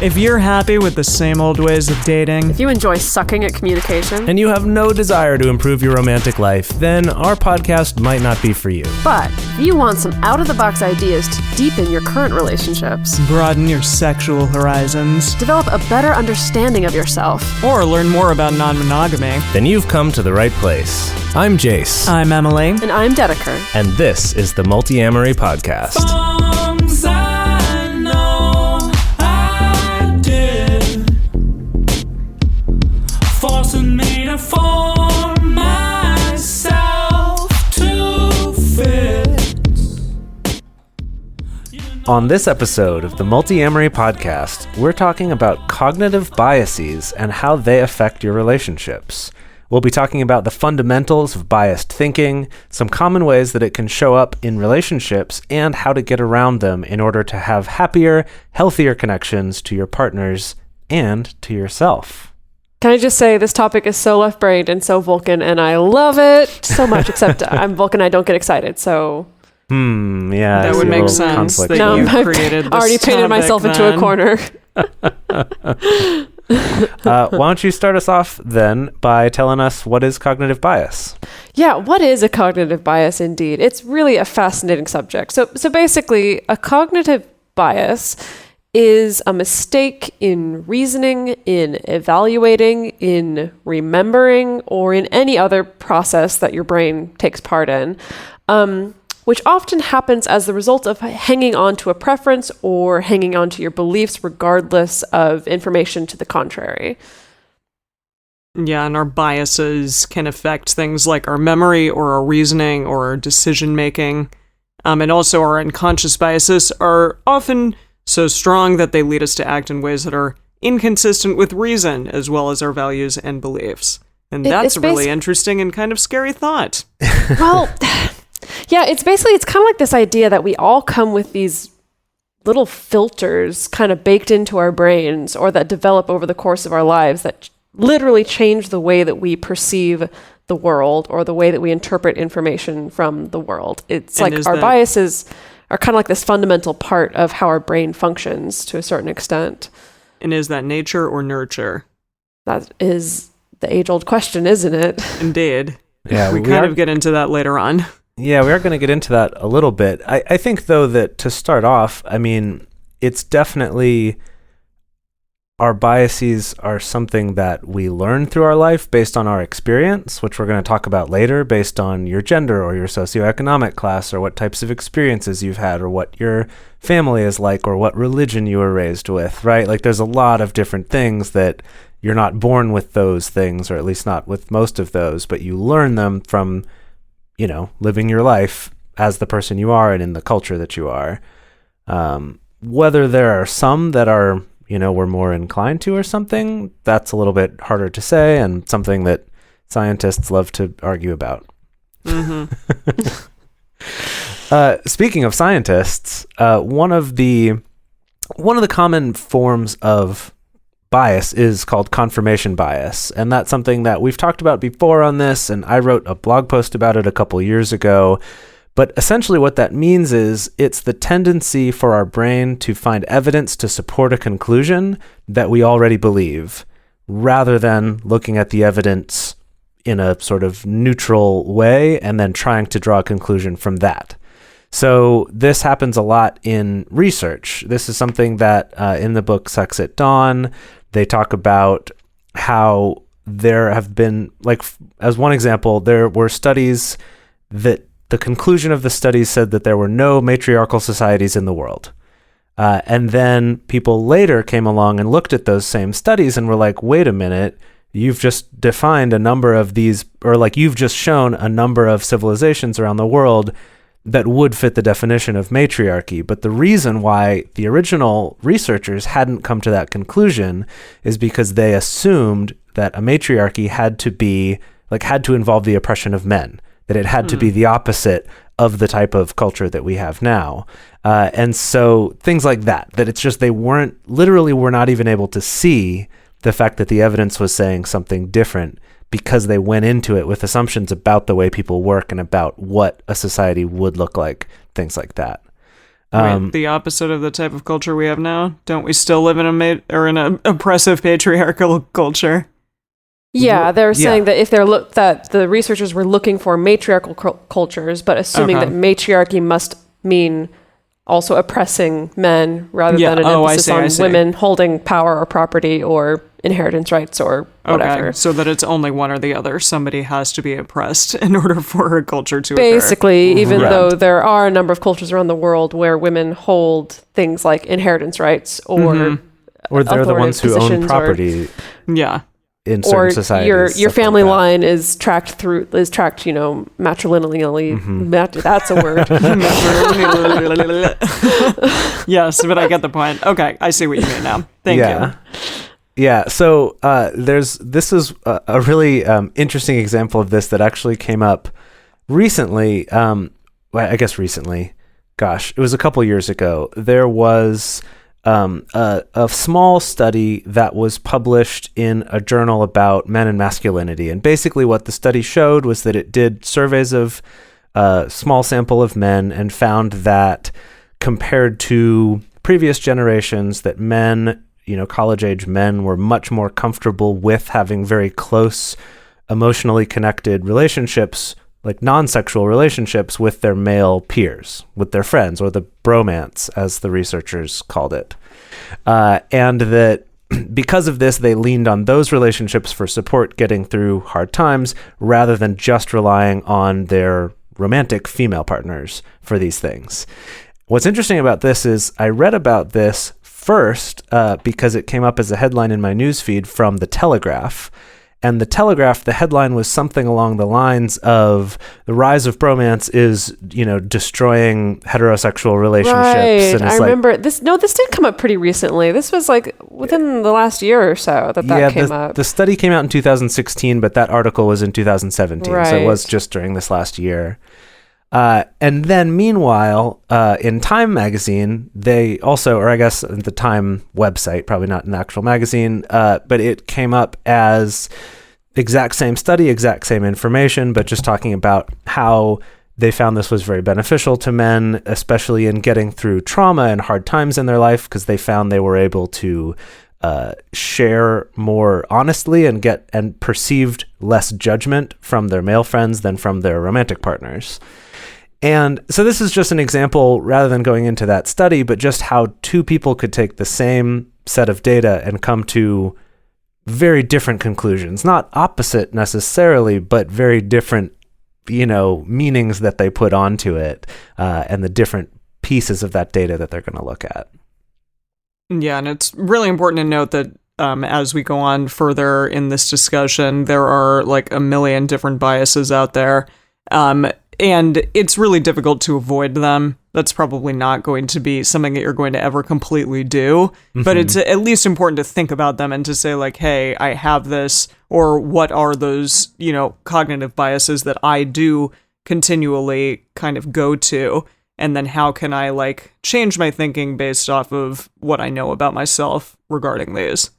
If you're happy with the same old ways of dating, If you enjoy sucking at communication, and you have no desire to improve your romantic life, then our podcast might not be for you. but if you want some out-of-the-box ideas to deepen your current relationships, broaden your sexual horizons, develop a better understanding of yourself, or learn more about non-monogamy, Then you've come to the right place. I'm Jase, I'm Emily. and I'm Dedeker. and this is the Multiamory podcast. Songs I know I did, forcing me to form myself to fit. On this episode of the Multiamory podcast, we're talking about cognitive biases and how they affect your relationships. We'll be talking about the fundamentals of biased thinking, some common ways that it can show up in relationships, and how to get around them in order to have happier, healthier connections to your partners and to yourself. Can I just say this topic is so left-brained and so Vulcan, and I love it so much, except I'm Vulcan, I don't get excited, so... Yeah. I That see would a make little sense conflict that there. you I've created this already painted topic myself into a then. corner. Why don't you start us off then by telling us what is cognitive bias? Yeah, what is a cognitive bias indeed? It's really a fascinating subject. So basically, a cognitive bias is a mistake in reasoning, in evaluating, in remembering, or in any other process that your brain takes part in, which often happens as the result of hanging on to a preference or hanging on to your beliefs regardless of information to the contrary. Yeah, and our biases can affect things like our memory or our reasoning or our decision making. And also our unconscious biases are often so strong that they lead us to act in ways that are inconsistent with reason as well as our values and beliefs. And that's a really interesting and kind of scary thought. Well, yeah, it's kind of like this idea that we all come with these little filters kind of baked into our brains or that develop over the course of our lives that literally change the way that we perceive the world or the way that we interpret information from the world. It's And like our biases are kind of like this fundamental part of how our brain functions to a certain extent. And is that nature or nurture? That is the age-old question, isn't it? Indeed. Yeah, we kind of get into that later on. Yeah, we are going to get into that a little bit. I think, though, that to start off, I mean, it's definitely our biases are something that we learn through our life based on our experience, which we're going to talk about later, based on your gender or your socioeconomic class or what types of experiences you've had or what your family is like or what religion you were raised with, right? Like there's a lot of different things that you're not born with those things, or at least not with most of those, but you learn them from living your life as the person you are and in the culture that you are. Whether there are some that are, we're more inclined to or something, that's a little bit harder to say and something that scientists love to argue about. Mm-hmm. Speaking of scientists, one of the common forms of bias is called confirmation bias, and that's something that we've talked about before on this, and I wrote a blog post about it a couple years ago. But essentially what that means is it's the tendency for our brain to find evidence to support a conclusion that we already believe, rather than looking at the evidence in a sort of neutral way and then trying to draw a conclusion from that. So this happens a lot in research. This is something that in the book Sex at Dawn, they talk about how there have been, like, as one example, there were studies that the conclusion of the studies said that there were no matriarchal societies in the world. And then people later came along and looked at those same studies and were like, wait a minute, you've just defined a number of these, or like you've just shown a number of civilizations around the world that would fit the definition of matriarchy. But the reason why the original researchers hadn't come to that conclusion is because they assumed that a matriarchy had to involve the oppression of men, that it had to be the opposite of the type of culture that we have now. And so things like that it's just they were not even able to see the fact that the evidence was saying something different because they went into it with assumptions about the way people work and about what a society would look like, things like that. Wait, the opposite of the type of culture we have now? Don't we still live in an oppressive patriarchal culture? Yeah, they're saying that if that the researchers were looking for matriarchal cultures, but assuming that matriarchy must mean also oppressing men rather than an emphasis on women holding power or property or inheritance rights or whatever. Okay, so that it's only one or the other. Somebody has to be oppressed in order for a culture to Basically, even though there are a number of cultures around the world where women hold things like inheritance rights or they're the ones who own property. In certain societies, your family line is tracked, matrilineally. That's a word. Yes, but I get the point. Okay, I see what you mean now. Thank you. Yeah. So this is a really interesting example of this that actually came up recently. I guess recently. Gosh, it was a couple years ago. There was a small study that was published in a journal about men and masculinity. And basically what the study showed was that it did surveys of a small sample of men and found that compared to previous generations, that men, college-age men were much more comfortable with having very close, emotionally connected relationships, like non-sexual relationships with their male peers, with their friends, or the bromance, as the researchers called it. And that because of this, they leaned on those relationships for support getting through hard times, rather than just relying on their romantic female partners for these things. What's interesting about this is I read about this first because it came up as a headline in my newsfeed from The Telegraph. And The Telegraph, the headline was something along the lines of the rise of bromance is, destroying heterosexual relationships. Right. And I remember this. No, this did come up pretty recently. This was like within the last year or so that came up. The study came out in 2016, but that article was in 2017. Right. So it was just during this last year. And then meanwhile, in Time magazine, they also, or I guess the Time website, probably not an actual magazine, but it came up as exact same study, exact same information, but just talking about how they found this was very beneficial to men, especially in getting through trauma and hard times in their life, because they found they were able to share more honestly and perceived less judgment from their male friends than from their romantic partners. And so this is just an example, rather than going into that study, but just how two people could take the same set of data and come to very different conclusions. Not opposite necessarily, but very different, meanings that they put onto it, and the different pieces of that data that they're going to look at. Yeah, and it's really important to note that as we go on further in this discussion, there are like a million different biases out there. And it's really difficult to avoid them. That's probably not going to be something that you're going to ever completely do. Mm-hmm. But it's at least important to think about them and to say like, hey, I have this, or what are those, cognitive biases that I do continually kind of go to? And then how can I like change my thinking based off of what I know about myself regarding these?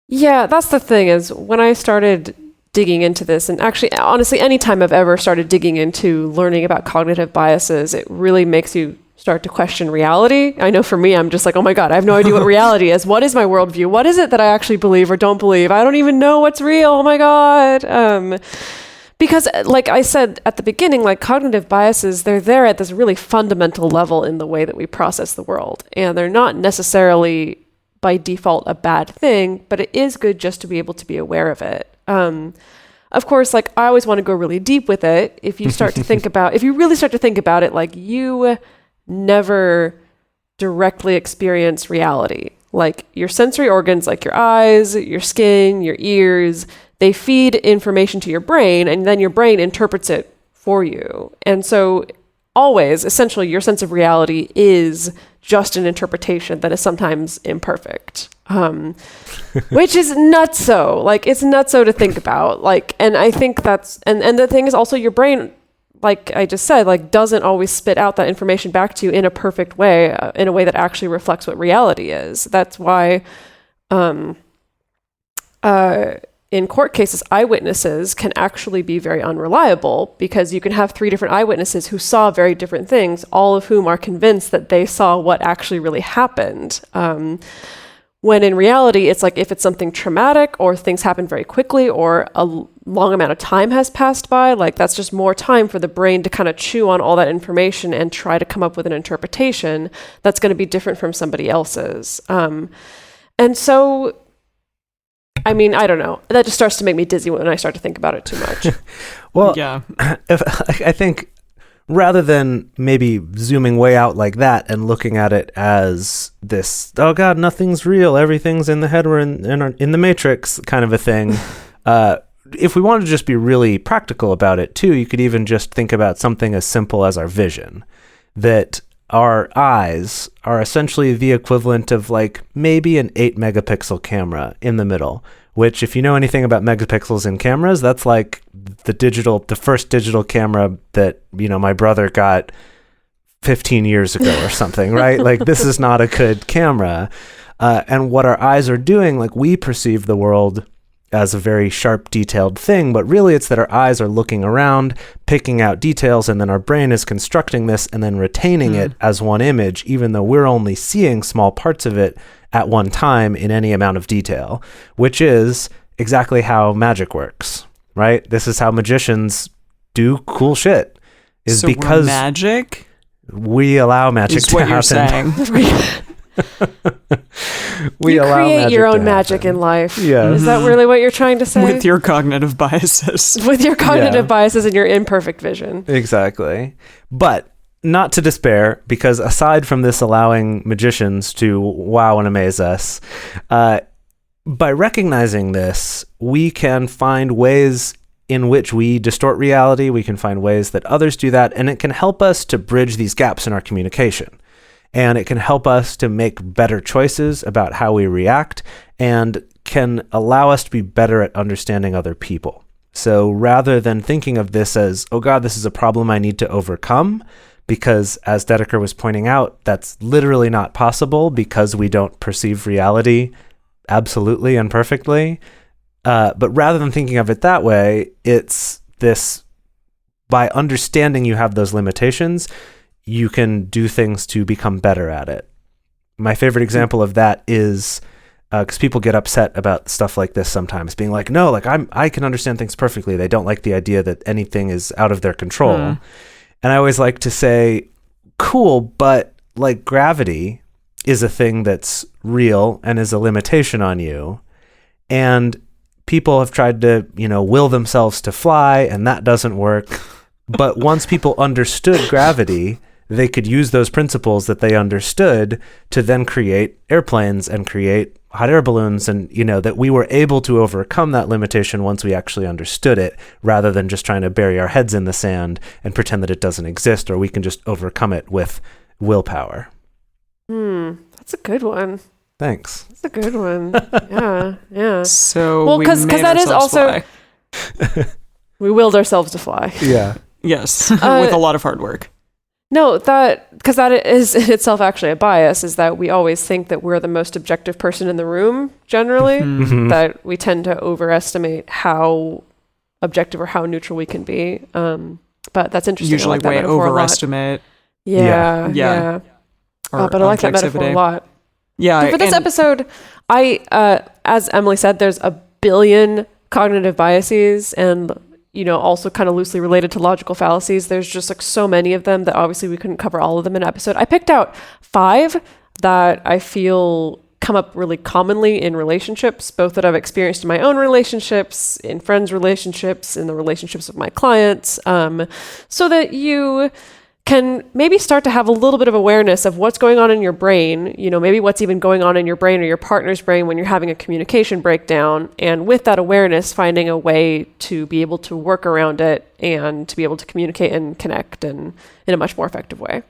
Yeah, that's the thing is when I started digging into this, and actually, honestly, anytime I've ever started digging into learning about cognitive biases, it really makes you start to question reality. I know for me, I'm just like, oh my God, I have no idea what reality is. What is my worldview? What is it that I actually believe or don't believe? I don't even know what's real. Oh my God. Because like I said at the beginning, like cognitive biases, they're there at this really fundamental level in the way that we process the world. And they're not necessarily by default a bad thing, but it is good just to be able to be aware of it. Of course, like I always want to go really deep with it. If you really start to think about it, like you never directly experience reality. Like your sensory organs, like your eyes, your skin, your ears, they feed information to your brain, and then your brain interprets it for you. And so always, essentially, your sense of reality is just an interpretation that is sometimes imperfect. Which is nutso. Like, it's nutso to think about. Like, and I think that's, and the thing is also your brain, like I just said, like doesn't always spit out that information back to you in a perfect way, in a way that actually reflects what reality is. That's why, in court cases, eyewitnesses can actually be very unreliable because you can have 3 different eyewitnesses who saw very different things, all of whom are convinced that they saw what actually really happened. When in reality, it's like if it's something traumatic or things happen very quickly or a long amount of time has passed by, like that's just more time for the brain to kind of chew on all that information and try to come up with an interpretation that's going to be different from somebody else's. And so, I mean, I don't know. That just starts to make me dizzy when I start to think about it too much. Well, Yeah. I think rather than maybe zooming way out like that and looking at it as this, oh God, nothing's real, everything's in the head, we're in the Matrix kind of a thing. If we want to just be really practical about it too, you could even just think about something as simple as our vision. That our eyes are essentially the equivalent of like maybe an 8 megapixel camera in the middle, which if you know anything about megapixels in cameras, that's like the first digital camera that, you know, my brother got 15 years ago or something, right? Like this is not a good camera. And what our eyes are doing, like we perceive the world as a very sharp, detailed thing, but really it's that our eyes are looking around, picking out details, and then our brain is constructing this and then retaining it as one image, even though we're only seeing small parts of it at one time in any amount of detail, which is exactly how magic works, right? This is how magicians do cool shit, is So because we're magic we allow magic is to what you're happen. saying. We you allow create your magic own to magic happen. in life. Yeah. Is that really what you're trying to say? With your cognitive biases. With your cognitive Yeah. biases and your imperfect vision. Exactly. But not to despair, because aside from this allowing magicians to wow and amaze us, by recognizing this, we can find ways in which we distort reality. We can find ways that others do that, and it can help us to bridge these gaps in our communication. And it can help us to make better choices about how we react and can allow us to be better at understanding other people. So rather than thinking of this as, oh God, this is a problem I need to overcome, because as Dedeker was pointing out, that's literally not possible because we don't perceive reality absolutely and perfectly. But rather than thinking of it that way, it's this, by understanding you have those limitations, you can do things to become better at it. My favorite example of that is because people get upset about stuff like this sometimes, being like, no, like I can understand things perfectly. They don't like the idea that anything is out of their control. And I always like to say, cool, but like gravity is a thing that's real and is a limitation on you. And people have tried to, you know, will themselves to fly, and that doesn't work. But once people understood gravity, they could use those principles that they understood to then create airplanes and create hot air balloons, and, you know, that we were able to overcome that limitation once we actually understood it, rather than just trying to bury our heads in the sand and pretend that it doesn't exist, or we can just overcome it with willpower. That's a good one. Thanks. That's a good one. Yeah. So Well, we because made that is ourselves also fly. we willed ourselves to fly. Yeah. Yes, with a lot of hard work. No, because that is in itself actually a bias, is that we always think that we're the most objective person in the room, generally, that we tend to overestimate how objective or how neutral we can be. But that's interesting. I Usually like that way metaphor a lot. overestimate. Yeah. our But I like that metaphor a objectivity. lot. Yeah, For this and- episode, as Emily said, there's a billion cognitive biases, and also kind of loosely related to logical fallacies. There's just like so many of them that obviously we couldn't cover all of them in an episode. I picked out 5 that I feel come up really commonly in relationships, both that I've experienced in my own relationships, in friends' relationships, in the relationships of my clients, so that you can maybe start to have a little bit of awareness of what's going on in your brain, maybe what's even going on in your brain or your partner's brain when you're having a communication breakdown. And with that awareness, finding a way to be able to work around it and to be able to communicate and connect in a much more effective way.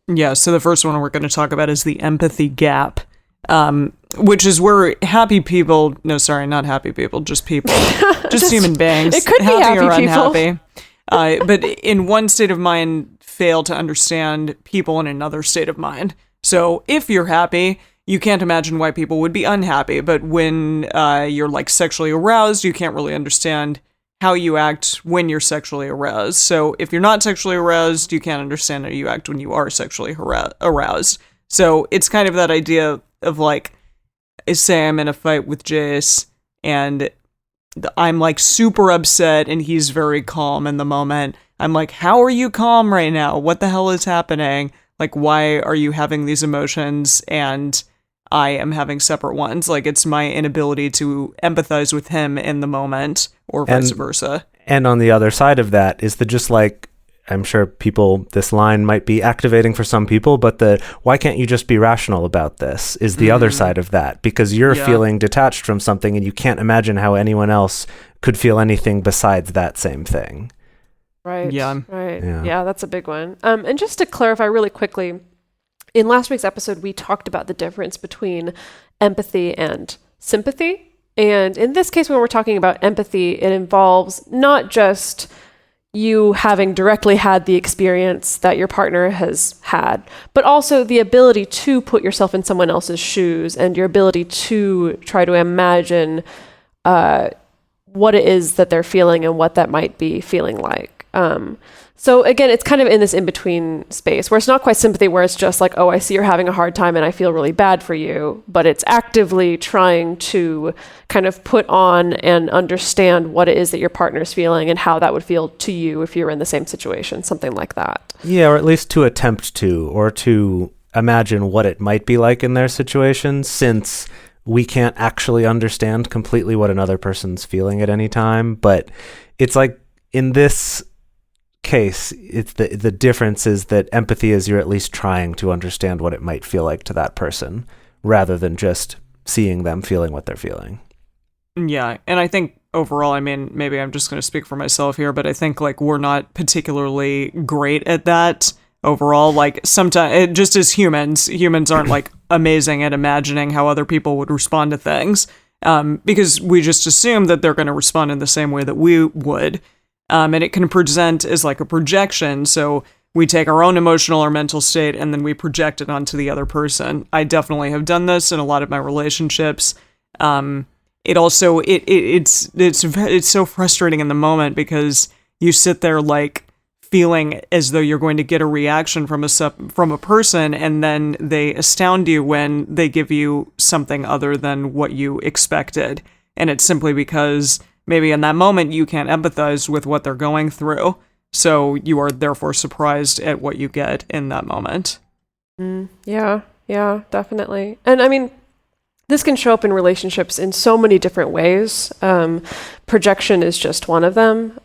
Yeah, so the first one we're going to talk about is the empathy gap, which is where happy people, not happy people, just people, just human beings, it could be happy or people. unhappy, but in one state of mind, fail to understand people in another state of mind. So if you're happy, you can't imagine why people would be unhappy. But when you're like sexually aroused, you can't really understand how you act when you're sexually aroused. So if you're not sexually aroused, you can't understand how you act when you are sexually aroused. So it's kind of that idea of like, say I'm in a fight with Jase and I'm like super upset and he's very calm in the moment. I'm like, how are you calm right now? What the hell is happening? Like, why are you having these emotions and I am having separate ones? Like, it's my inability to empathize with him in the moment, or vice versa. And on the other side of that is the just like, I'm sure this line might be activating for some people, but why can't you just be rational about this is the other side of that, because you're feeling detached from something and you can't imagine how anyone else could feel anything besides that same thing. Right. Yeah. Right. Yeah, that's a big one. And just to clarify really quickly, in last week's episode, we talked about the difference between empathy and sympathy. And in this case, when we're talking about empathy, it involves not just you having directly had the experience that your partner has had, but also the ability to put yourself in someone else's shoes and your ability to try to imagine what it is that they're feeling and what that might be feeling like. So again, it's kind of in this in-between space where it's not quite sympathy, where it's just like, oh, I see you're having a hard time and I feel really bad for you, but it's actively trying to kind of put on and understand what it is that your partner's feeling and how that would feel to you if you're in the same situation, something like that. Yeah, or at least to attempt to, or to imagine what it might be like in their situation, since we can't actually understand completely what another person's feeling at any time. But it's like, in this case, it's the difference is that empathy is you're at least trying to understand what it might feel like to that person, rather than just seeing them feeling what they're feeling. Yeah, and I think overall, I mean, maybe I'm just going to speak for myself here, but I think like we're not particularly great at that overall. Like sometimes, just as humans aren't like amazing at imagining how other people would respond to things, because we just assume that they're going to respond in the same way that we would. And it can present as like a projection. So we take our own emotional or mental state and then we project it onto the other person. I definitely have done this in a lot of my relationships. It also, it's so frustrating in the moment because you sit there like feeling as though you're going to get a reaction from a person, and then they astound you when they give you something other than what you expected. And it's simply because maybe in that moment you can't empathize with what they're going through, so you are therefore surprised at what you get in that moment. Yeah, definitely. And I mean, this can show up in relationships in so many different ways. Projection is just one of them.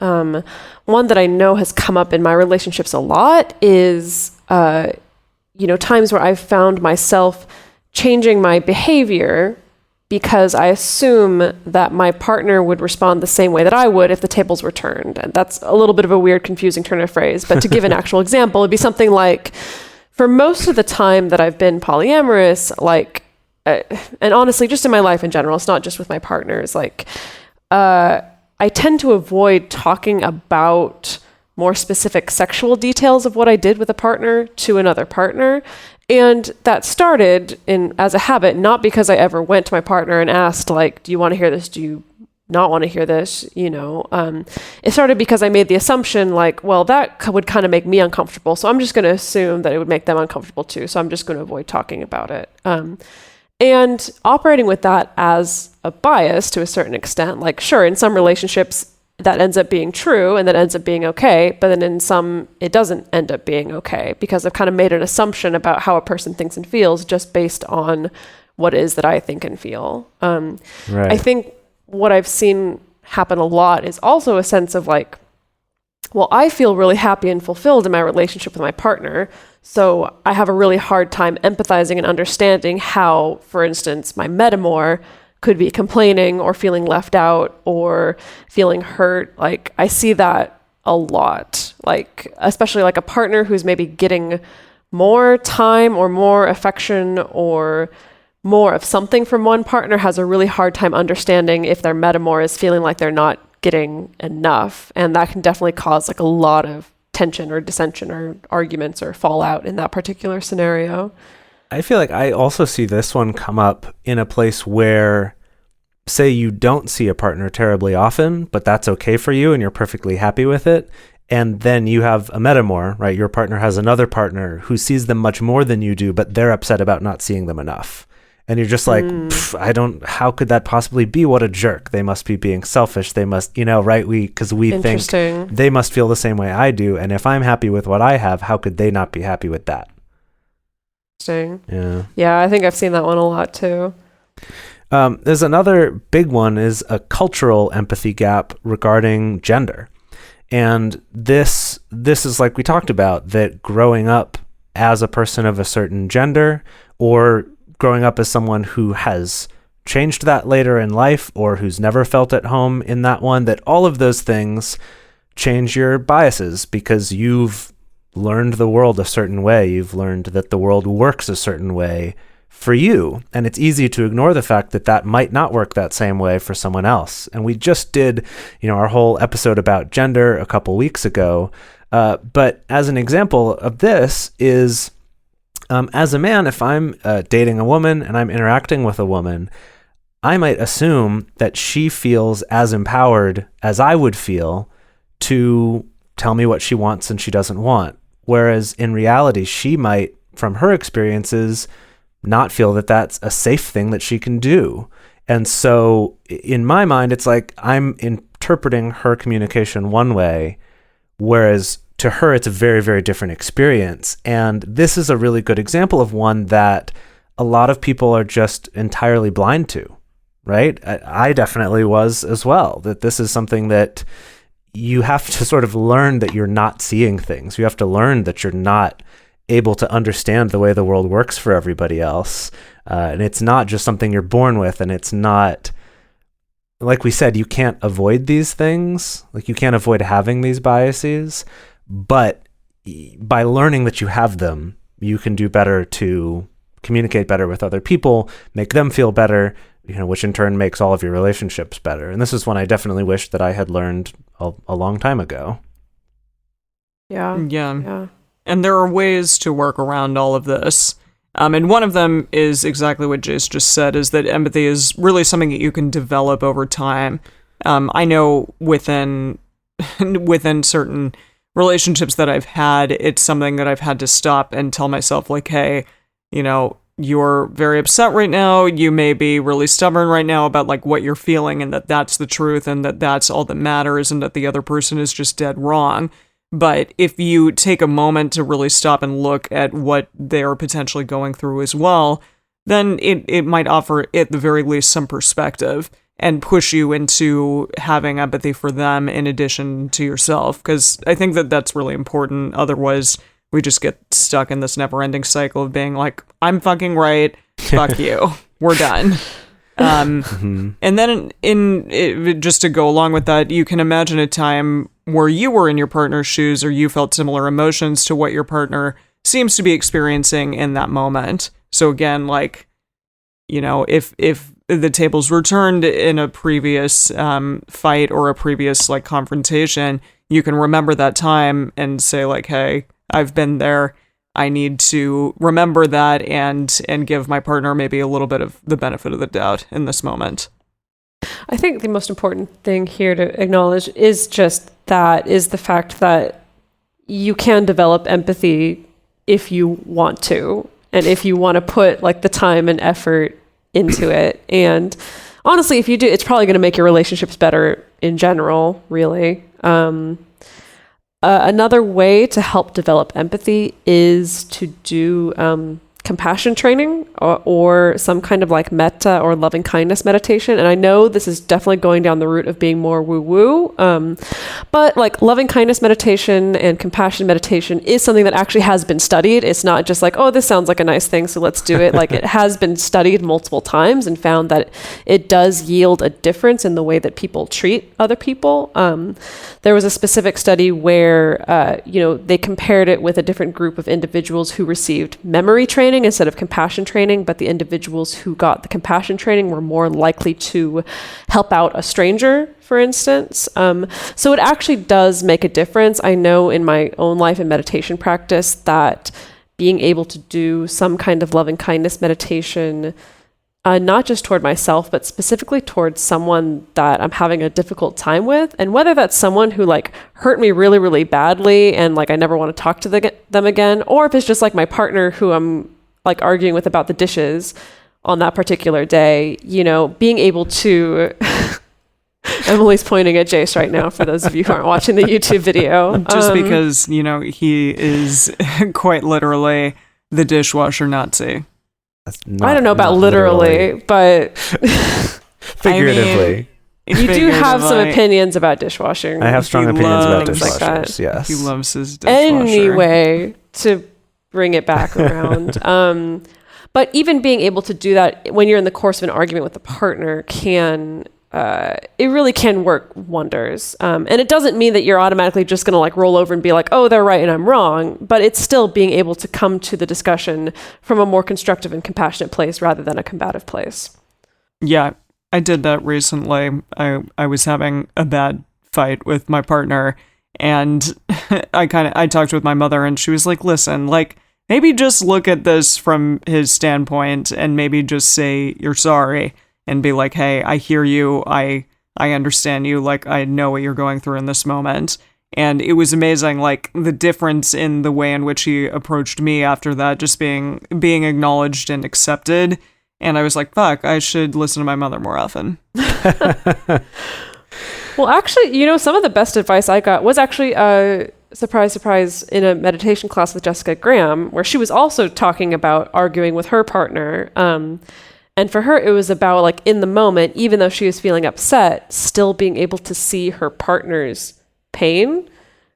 One that I know has come up in my relationships a lot is, times where I've found myself changing my behavior because I assume that my partner would respond the same way that I would if the tables were turned. And that's a little bit of a weird, confusing turn of phrase. But to give an actual example, it'd be something like, for most of the time that I've been polyamorous, and honestly, just in my life in general, it's not just with my partners, I tend to avoid talking about more specific sexual details of what I did with a partner to another partner. And that started as a habit, not because I ever went to my partner and asked, like, do you want to hear this? Do you not want to hear this? It started because I made the assumption, like, well, that would kind of make me uncomfortable. So I'm just going to assume that it would make them uncomfortable too. So I'm just going to avoid talking about it. And operating with that as a bias to a certain extent, like, sure, in some relationships, that ends up being true and that ends up being okay. But then in some, it doesn't end up being okay because I've kind of made an assumption about how a person thinks and feels just based on what it is that I think and feel. Right. I think what I've seen happen a lot is also a sense of like, well, I feel really happy and fulfilled in my relationship with my partner. So I have a really hard time empathizing and understanding how, for instance, my metamor could be complaining or feeling left out or feeling hurt. Like, I see that a lot, like, especially like a partner who's maybe getting more time or more affection or more of something from one partner has a really hard time understanding if their metamor is feeling like they're not getting enough. And that can definitely cause like a lot of tension or dissension or arguments or fallout in that particular scenario. I feel like I also see this one come up in a place where, say you don't see a partner terribly often, but that's okay for you and you're perfectly happy with it. And then you have a metamor, right? Your partner has another partner who sees them much more than you do, but they're upset about not seeing them enough. And you're just like, how could that possibly be? What a jerk. They must be being selfish. They must, right? Because we think they must feel the same way I do. And if I'm happy with what I have, how could they not be happy with that? Interesting. Yeah, I think I've seen that one a lot too. There's another big one, is a cultural empathy gap regarding gender. And this is like we talked about, that growing up as a person of a certain gender, or growing up as someone who has changed that later in life, or who's never felt at home in that one, that all of those things change your biases because you've learned the world a certain way. You've learned that the world works a certain way for you. And it's easy to ignore the fact that that might not work that same way for someone else. And we just did, our whole episode about gender a couple weeks ago. But as an example of this is, as a man, if I'm dating a woman and I'm interacting with a woman, I might assume that she feels as empowered as I would feel to tell me what she wants and she doesn't want. Whereas in reality, she might, from her experiences, not feel that that's a safe thing that she can do. And so in my mind, it's like I'm interpreting her communication one way, whereas to her, it's a very, very different experience. And this is a really good example of one that a lot of people are just entirely blind to, right? I definitely was as well, that this is something that you have to sort of learn, that you're not seeing things. You have to learn that you're not able to understand the way the world works for everybody else. And it's not just something you're born with, and it's not, like we said, you can't avoid these things. Like you can't avoid having these biases, but by learning that you have them, you can do better to communicate better with other people, make them feel better, which in turn makes all of your relationships better. And this is one I definitely wish that I had learned a long time ago. Yeah. And there are ways to work around all of this. And one of them is exactly what Jase just said, is that empathy is really something that you can develop over time. I know within certain relationships that I've had, it's something that I've had to stop and tell myself, like, hey, you're very upset right now. You may be really stubborn right now about like what you're feeling, and that's the truth, and that's all that matters, and that the other person is just dead wrong. But if you take a moment to really stop and look at what they're potentially going through as well, then it might offer, at the very least, some perspective and push you into having empathy for them in addition to yourself. Because I think that that's really important. Otherwise, we just get stuck in this never-ending cycle of being like, I'm fucking right, fuck you, we're done. And then just to go along with that, you can imagine a time where you were in your partner's shoes, or you felt similar emotions to what your partner seems to be experiencing in that moment. So again, like, if the tables were turned in a previous fight or a previous like confrontation, you can remember that time and say like, hey, I've been there. I need to remember that and give my partner maybe a little bit of the benefit of the doubt in this moment. I think the most important thing here to acknowledge is the fact that you can develop empathy if you want to, and if you want to put like the time and effort into it. And honestly, if you do, it's probably going to make your relationships better in general, really. Another way to help develop empathy is to do compassion training or some kind of like metta or loving kindness meditation. And I know this is definitely going down the route of being more woo-woo, but like loving kindness meditation and compassion meditation is something that actually has been studied. It's not just like, oh, this sounds like a nice thing, so let's do it. Like it has been studied multiple times and found that it does yield a difference in the way that people treat other people. There was a specific study where, they compared it with a different group of individuals who received memory training instead of compassion training, but the individuals who got the compassion training were more likely to help out a stranger, for instance. So it actually does make a difference. I know in my own life and meditation practice that being able to do some kind of loving kindness meditation, not just toward myself, but specifically towards someone that I'm having a difficult time with. And whether that's someone who like hurt me really, really badly and like I never want to talk to them again, or if it's just like my partner who I'm like arguing with about the dishes on that particular day, you know, being able to Emily's pointing at Jase right now for those of you who aren't watching the YouTube video. Just because, you know, he is quite literally the dishwasher Nazi. I don't know about literally, but figuratively. You do have some opinions about dishwashing. I have strong opinions about things dishwashers, like that. yes. He loves his dishwasher. Anyway, to bring it back around. But even being able to do that when you're in the course of an argument with a partner it really can work wonders. And it doesn't mean that you're automatically just going to like roll over and be like, oh, they're right and I'm wrong. But it's still being able to come to the discussion from a more constructive and compassionate place rather than a combative place. Yeah, I did that recently. I was having a bad fight with my partner, and I talked with my mother, and she was like, listen, like, maybe just look at this from his standpoint and maybe just say you're sorry and be like, hey, I hear you. I understand you. Like, I know what you're going through in this moment. And it was amazing, like, the difference in the way in which he approached me after that, just being acknowledged and accepted. And I was like, fuck, I should listen to my mother more often. Well, actually, you know, some of the best advice I got was actually surprise, in a meditation class with Jessica Graham, where she was also talking about arguing with her partner. And for her, it was about like in the moment, even though she was feeling upset, still being able to see her partner's pain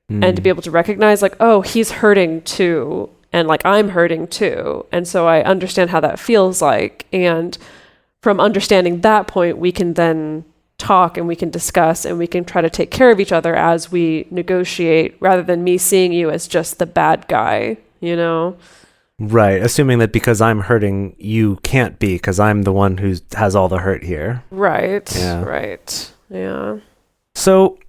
and to be able to recognize like, oh, he's hurting too. And like, I'm hurting too. And so I understand how that feels like. And from understanding that point, we can then talk and we can discuss and we can try to take care of each other as we negotiate, rather than me seeing you as just the bad guy, you know? Right. Assuming that because I'm hurting, you can't be, because I'm the one who has all the hurt here. Right. Yeah. Right. Yeah. So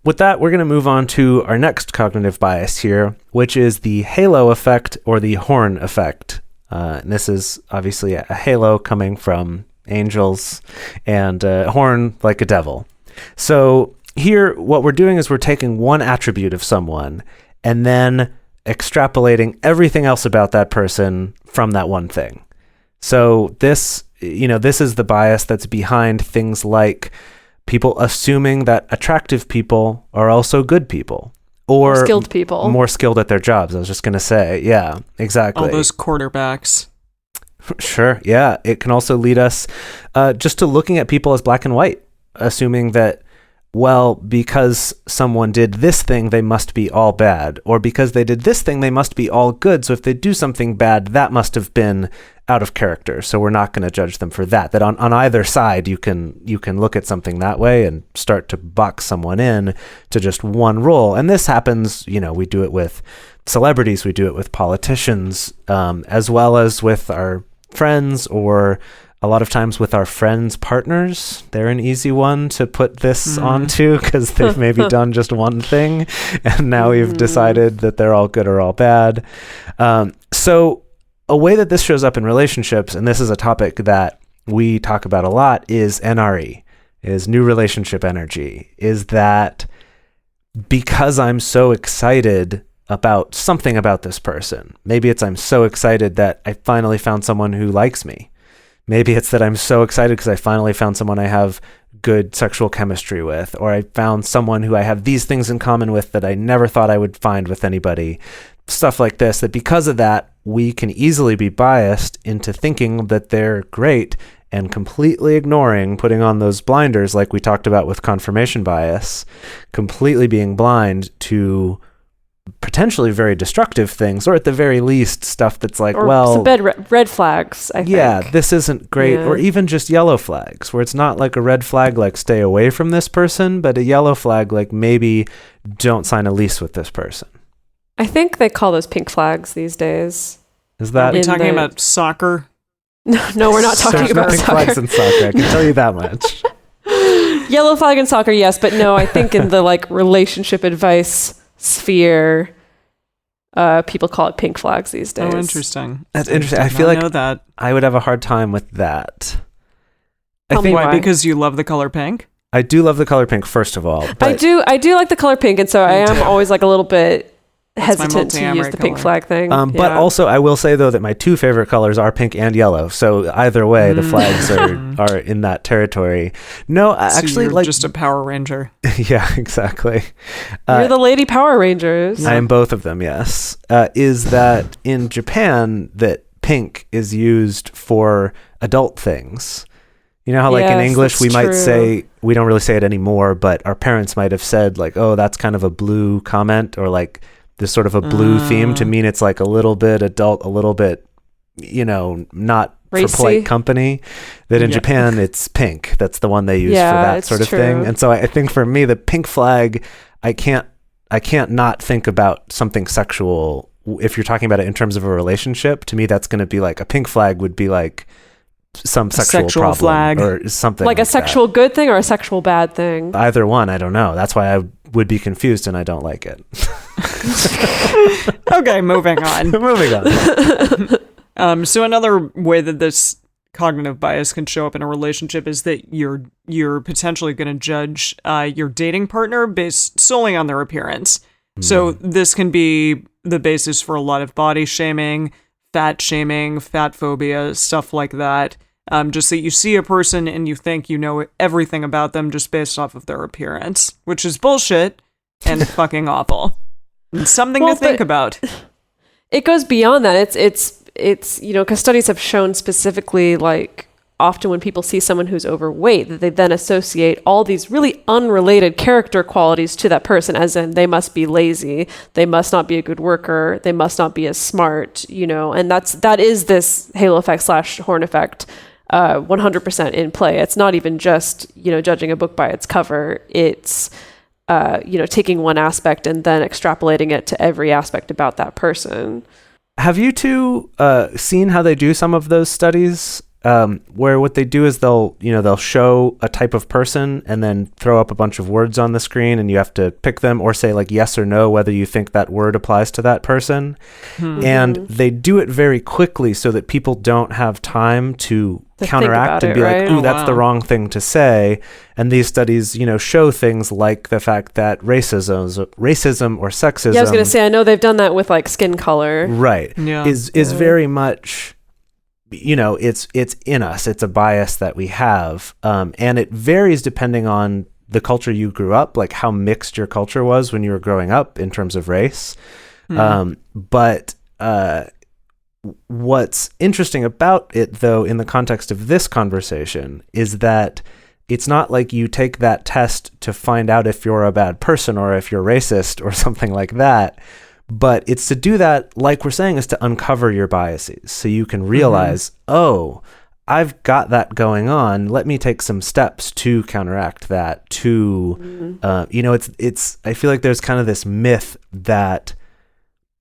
with that, we're going to move on to our next cognitive bias here, which is the halo effect or the horn effect. And this is obviously a halo coming from angels and a horn like a devil. So here, what we're doing is we're taking one attribute of someone and then extrapolating everything else about that person from that one thing. So this is the bias that's behind things like people assuming that attractive people are also good people or skilled people, more skilled at their jobs. I was just going to say, yeah, exactly. All those quarterbacks. Sure. Yeah. It can also lead us just to looking at people as black and white, assuming that, well, because someone did this thing, they must be all bad. Or because they did this thing, they must be all good. So if they do something bad, that must have been out of character. So we're not going to judge them for that. That on either side, you can look at something that way and start to box someone in to just one role. And this happens, we do it with celebrities, we do it with politicians, as well as with our friends, or a lot of times with our friends' partners. They're an easy one to put this onto because they've maybe done just one thing and now we've decided that they're all good or all bad. So a way that this shows up in relationships, and this is a topic that we talk about a lot, is NRE, is new relationship energy, is that because I'm so excited about something about this person, maybe it's I'm so excited that I finally found someone who likes me. Maybe it's that I'm so excited because I finally found someone I have good sexual chemistry with, or I found someone who I have these things in common with that I never thought I would find with anybody. Stuff like this, that because of that, we can easily be biased into thinking that they're great and completely ignoring, putting on those blinders like we talked about with confirmation bias, completely being blind to potentially very destructive things, or at the very least stuff that's like, or well, some red flags, I think. Yeah, this isn't great. Or even just yellow flags, where it's not like a red flag like stay away from this person, but a yellow flag like maybe don't sign a lease with this person. I think they call those pink flags these days. Is that? Are we talking about soccer? No, we're not talking about pink soccer. flags in soccer, I can tell you that much. Yellow flag in soccer, yes, but no, I think in the like relationship advice sphere, people call it pink flags these days. Oh, interesting. That's interesting. I Did feel not like know that. I would have a hard time with that. Tell me Why? why. Because you love the color pink? I do love the color pink, first of all. I do like the color pink, and so I am always like a little bit That's my hesitant to use Multiamory the pink color. flag thing. But Yeah. also, I will say though that my two favorite colors are pink and yellow. So either way, the flags are in that territory. No, So actually, you're like just a Power Ranger. yeah, exactly. You're the Lady Power Rangers. I am both of them. Yes, is that in Japan that pink is used for adult things. You know how like in Yes, English that's we might true. say, we don't really say it anymore, but our parents might have said like, oh, that's kind of a blue comment, or like this sort of a blue theme, to mean it's like a little bit adult, a little bit, not Racy. for polite company. That in Yeah. Japan it's pink. That's the one they use Yeah, for that it's sort of true. thing. And so I think for me, the pink flag, I can't not think about something sexual. If you're talking about it in terms of a relationship, to me that's going to be like a pink flag would be like some sexual problem flag. or something like a that. sexual good thing or a sexual bad thing. Either one, I don't know. That's why I would be confused and I don't like it. Okay, moving on. Moving on. So another way that this cognitive bias can show up in a relationship is that you're potentially going to judge your dating partner based solely on their appearance. So this can be the basis for a lot of body shaming, fat phobia, stuff like that. Just that you see a person and you think you know everything about them just based off of their appearance, which is bullshit and fucking awful. And something to think about. It goes beyond that. It's because studies have shown specifically, like, often when people see someone who's overweight, that they then associate all these really unrelated character qualities to that person, as in they must be lazy, they must not be a good worker, they must not be as smart, and that is this halo effect / horn effect 100% in play. It's not even just, judging a book by its cover. It's taking one aspect and then extrapolating it to every aspect about that person. Have you two seen how they do some of those studies? Where what they do is they'll show a type of person and then throw up a bunch of words on the screen, and you have to pick them or say like yes or no whether you think that word applies to that person. And they do it very quickly so that people don't have time to counteract and be right? like, ooh, Oh, that's wow. the wrong thing to say. And these studies, show things like the fact that racism or sexism, Yeah, I was gonna say, I know they've done that with like skin color. right, Yeah. is very much, it's in us. It's a bias that we have, and it varies depending on the culture you grew up, like how mixed your culture was when you were growing up in terms of race. But what's interesting about it, though, in the context of this conversation, is that it's not like you take that test to find out if you're a bad person or if you're racist or something like that. But it's to do that, like we're saying, is to uncover your biases so you can realize, oh, I've got that going on. Let me take some steps to counteract that. It's. I feel like there's kind of this myth that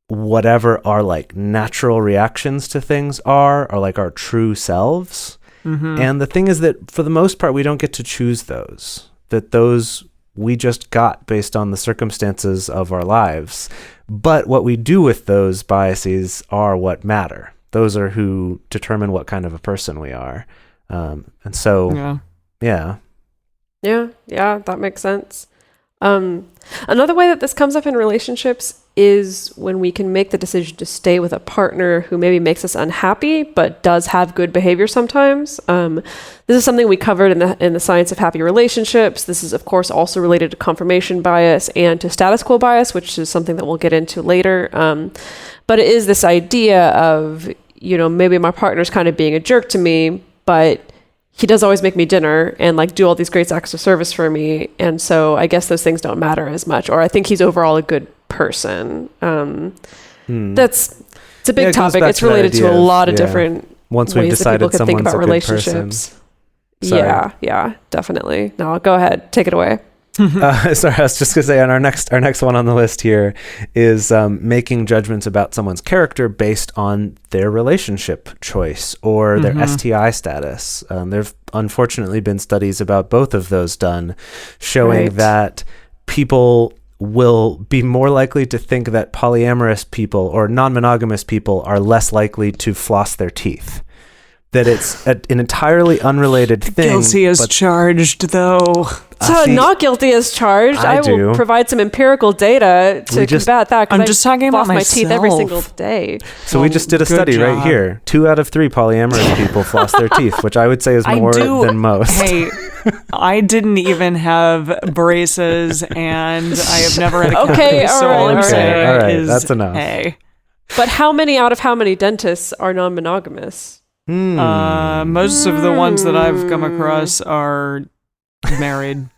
whatever our like natural reactions to things are like our true selves. And the thing is that for the most part, we don't get to choose those. That those we just got based on the circumstances of our lives. But what we do with those biases are what matter. Those are who determine what kind of a person we are. And so, yeah. Yeah, that makes sense. Another way that this comes up in relationships is when we can make the decision to stay with a partner who maybe makes us unhappy, but does have good behavior sometimes. This is something we covered in the Science of Happy Relationships. This is, of course, also related to confirmation bias and to status quo bias, which is something that we'll get into later. But it is this idea of, maybe my partner's kind of being a jerk to me, but he does always make me dinner and like do all these great acts of service for me. And so I guess those things don't matter as much, or I think he's overall a good person. It's a big topic. It's related to a lot of different Once we've ways that people decided can think someone's about a good person. relationships. Sorry. Yeah, definitely. No, go ahead. Take it away. Sorry, I was just gonna say our next one on the list here is making judgments about someone's character based on their relationship choice or their STI status. There've unfortunately been studies about both of those done, showing that people will be more likely to think that polyamorous people or non-monogamous people are less likely to floss their teeth. That it's an entirely unrelated thing. Guilty as charged, though. So not guilty as charged. I will provide some empirical data to combat that. I'm just talking about my teeth every myself. single day. So we just did a study right here. 2 out of 3 polyamorous people floss their teeth, which I would say is more than most. Hey, I didn't even have braces, and I have never had a Okay, so all all I'm right, saying all right, is, that's enough. Hey. But how many out of how many dentists are non-monogamous? Most of the ones that I've come across are married.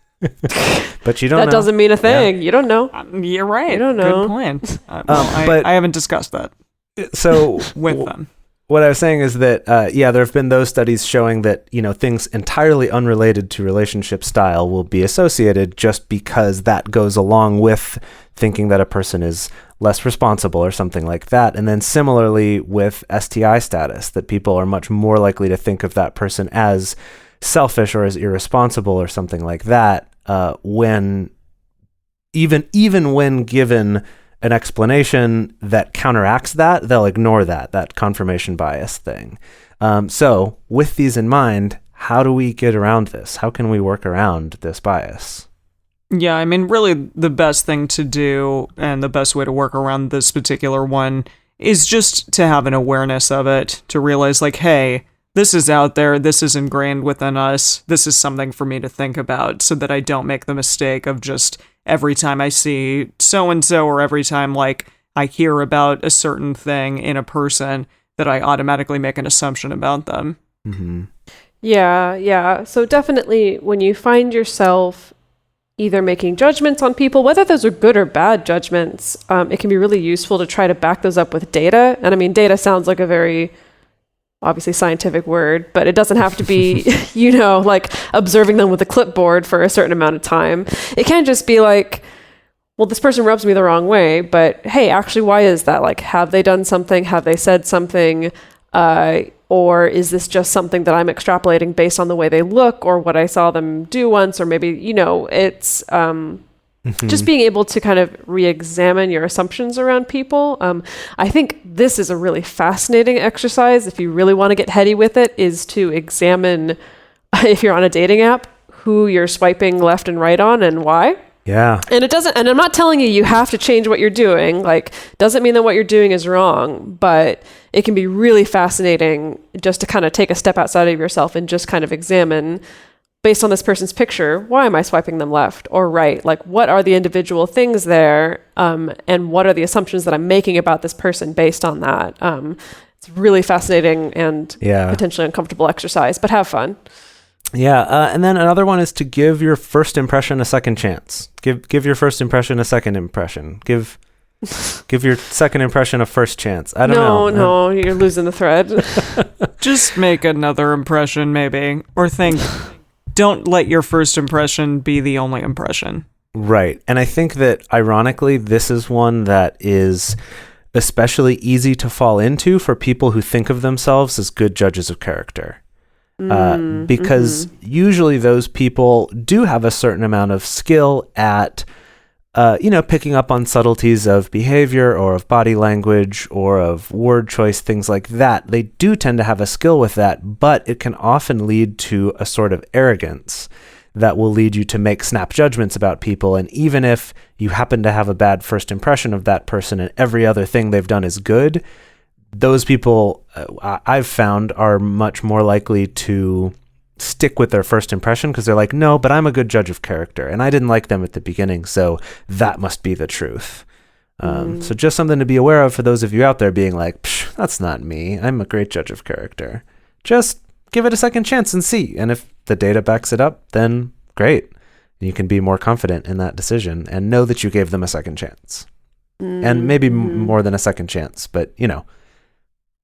But you don't know. That doesn't mean a thing. Yeah. You don't know. You're right. You don't know. Good point. But I haven't discussed that So with them. What I was saying is that, there have been those studies showing that, things entirely unrelated to relationship style will be associated just because that goes along with thinking that a person is less responsible or something like that. And then similarly with STI status, that people are much more likely to think of that person as selfish or as irresponsible or something like that, when even when given an explanation that counteracts that, they'll ignore that confirmation bias thing. So with these in mind, how do we get around this? How can we work around this bias? Yeah, I mean, really the best thing to do and the best way to work around this particular one is just to have an awareness of it, to realize like, hey, this is out there, this is ingrained within us, this is something for me to think about so that I don't make the mistake of just every time I see so-and-so or every time like I hear about a certain thing in a person that I automatically make an assumption about them. Mm-hmm. Yeah. So definitely when you find yourself either making judgments on people, whether those are good or bad judgments, it can be really useful to try to back those up with data. And I mean, data sounds like a very obviously scientific word, but it doesn't have to be, like observing them with a clipboard for a certain amount of time. It can just be like, well, this person rubs me the wrong way, but hey, actually, why is that? Like, have they done something? Have they said something? Or is this just something that I'm extrapolating based on the way they look or what I saw them do once? Or maybe, it's just being able to kind of re-examine your assumptions around people. I think this is a really fascinating exercise. If you really want to get heady with it, is to examine, if you're on a dating app, who you're swiping left and right on and why. Yeah. And I'm not telling you have to change what you're doing. Like, doesn't mean that what you're doing is wrong, but it can be really fascinating just to kind of take a step outside of yourself and just kind of examine, based on this person's picture, why am I swiping them left or right? Like, what are the individual things there? And what are the assumptions that I'm making about this person based on that? It's really fascinating and potentially uncomfortable exercise, but have fun. Yeah, and then another one is to give your first impression a second chance. Give your first impression a second impression. Give your second impression a first chance. I don't know. No, you're losing the thread. Just make another impression, maybe, or think. Don't let your first impression be the only impression. Right, and I think that ironically, this is one that is especially easy to fall into for people who think of themselves as good judges of character. Because usually those people do have a certain amount of skill at, picking up on subtleties of behavior or of body language or of word choice, things like that. They do tend to have a skill with that, but it can often lead to a sort of arrogance that will lead you to make snap judgments about people. And even if you happen to have a bad first impression of that person and every other thing they've done is good, those people I've found are much more likely to stick with their first impression because they're like, no, but I'm a good judge of character and I didn't like them at the beginning, so that must be the truth. So just something to be aware of for those of you out there being like, psh, that's not me. I'm a great judge of character. Just give it a second chance and see. And if the data backs it up, then great. You can be more confident in that decision and know that you gave them a second chance. And maybe more than a second chance, but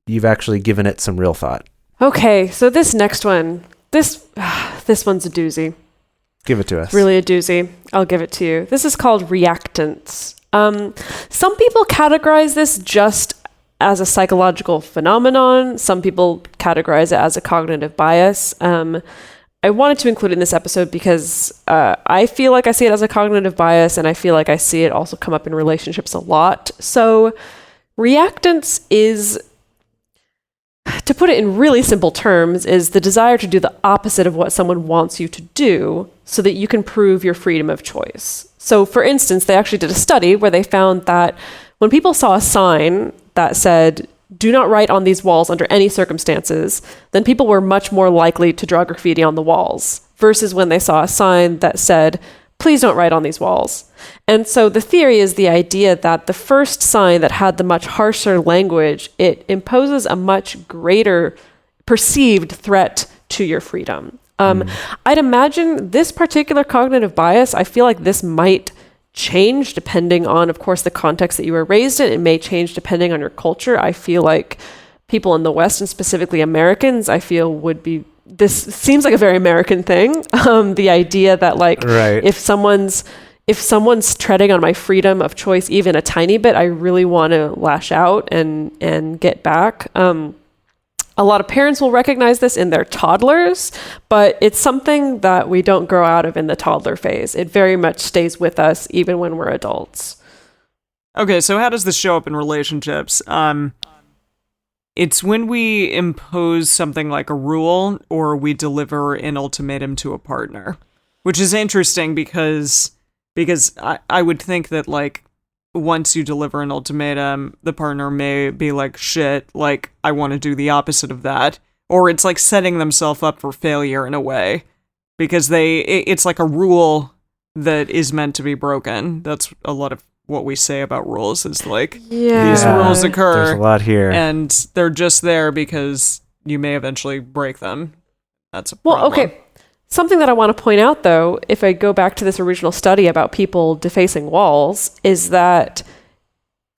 you've actually given it some real thought. Okay, so this next one, this one's a doozy. Give it to us. Really a doozy. I'll give it to you. This is called reactance. Some people categorize this just as a psychological phenomenon. Some people categorize it as a cognitive bias. I wanted to include it in this episode because I feel like I see it as a cognitive bias, and I feel like I see it also come up in relationships a lot. So reactance is, to put it in really simple terms, is the desire to do the opposite of what someone wants you to do so that you can prove your freedom of choice. So for instance, they actually did a study where they found that when people saw a sign that said, "Do not write on these walls under any circumstances," then people were much more likely to draw graffiti on the walls versus when they saw a sign that said, "Please don't write on these walls." And so the theory is the idea that the first sign that had the much harsher language, it imposes a much greater perceived threat to your freedom. I'd imagine this particular cognitive bias, I feel like this might change depending on, of course, the context that you were raised in. It may change depending on your culture. I feel like people in the West, and specifically Americans, I feel would be, this seems like a very American thing. The idea that like, Right. if someone's treading on my freedom of choice even a tiny bit, I really want to lash out and get back. A lot of parents will recognize this in their toddlers, but it's something that we don't grow out of in the toddler phase. It very much stays with us even when we're adults. Okay, so how does this show up in relationships? It's when we impose something like a rule or we deliver an ultimatum to a partner, which is interesting because I would think that like once you deliver an ultimatum, the partner may be like, shit, like I want to do the opposite of that. Or it's like setting themselves up for failure in a way because it's like a rule that is meant to be broken. That's a lot of what we say about rules is like these rules occur. There's a lot here. And they're just there because you may eventually break them. That's a problem. Well, okay. Something that I want to point out, though, if I go back to this original study about people defacing walls, is that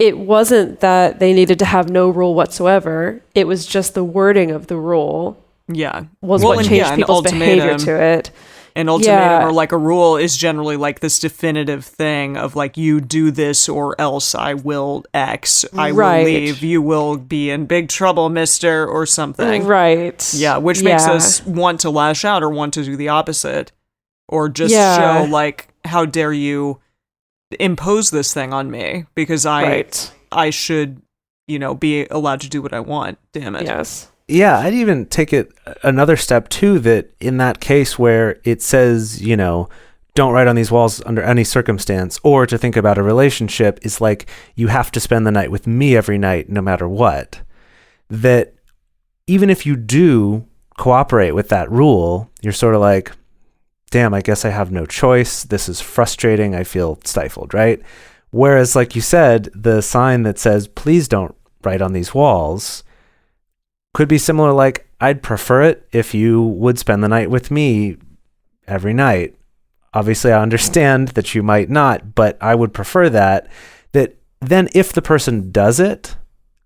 it wasn't that they needed to have no rule whatsoever. It was just the wording of the rule was what changed people's behavior to it. An ultimatum or like a rule is generally like this definitive thing of like, you do this or else I will X. I will leave. You will be in big trouble, mister, or something. Right. Yeah, which makes us want to lash out or want to do the opposite. Or just show like, how dare you impose this thing on me because I should, be allowed to do what I want. Damn it. Yes. Yeah, I'd even take it another step too, that in that case where it says, don't write on these walls under any circumstance, or to think about a relationship is like, you have to spend the night with me every night, no matter what. That even if you do cooperate with that rule, you're sort of like, damn, I guess I have no choice. This is frustrating. I feel stifled, right? Whereas, like you said, the sign that says, please don't write on these walls could be similar, like, I'd prefer it if you would spend the night with me every night. Obviously, I understand that you might not, but I would prefer that. That then if the person does it,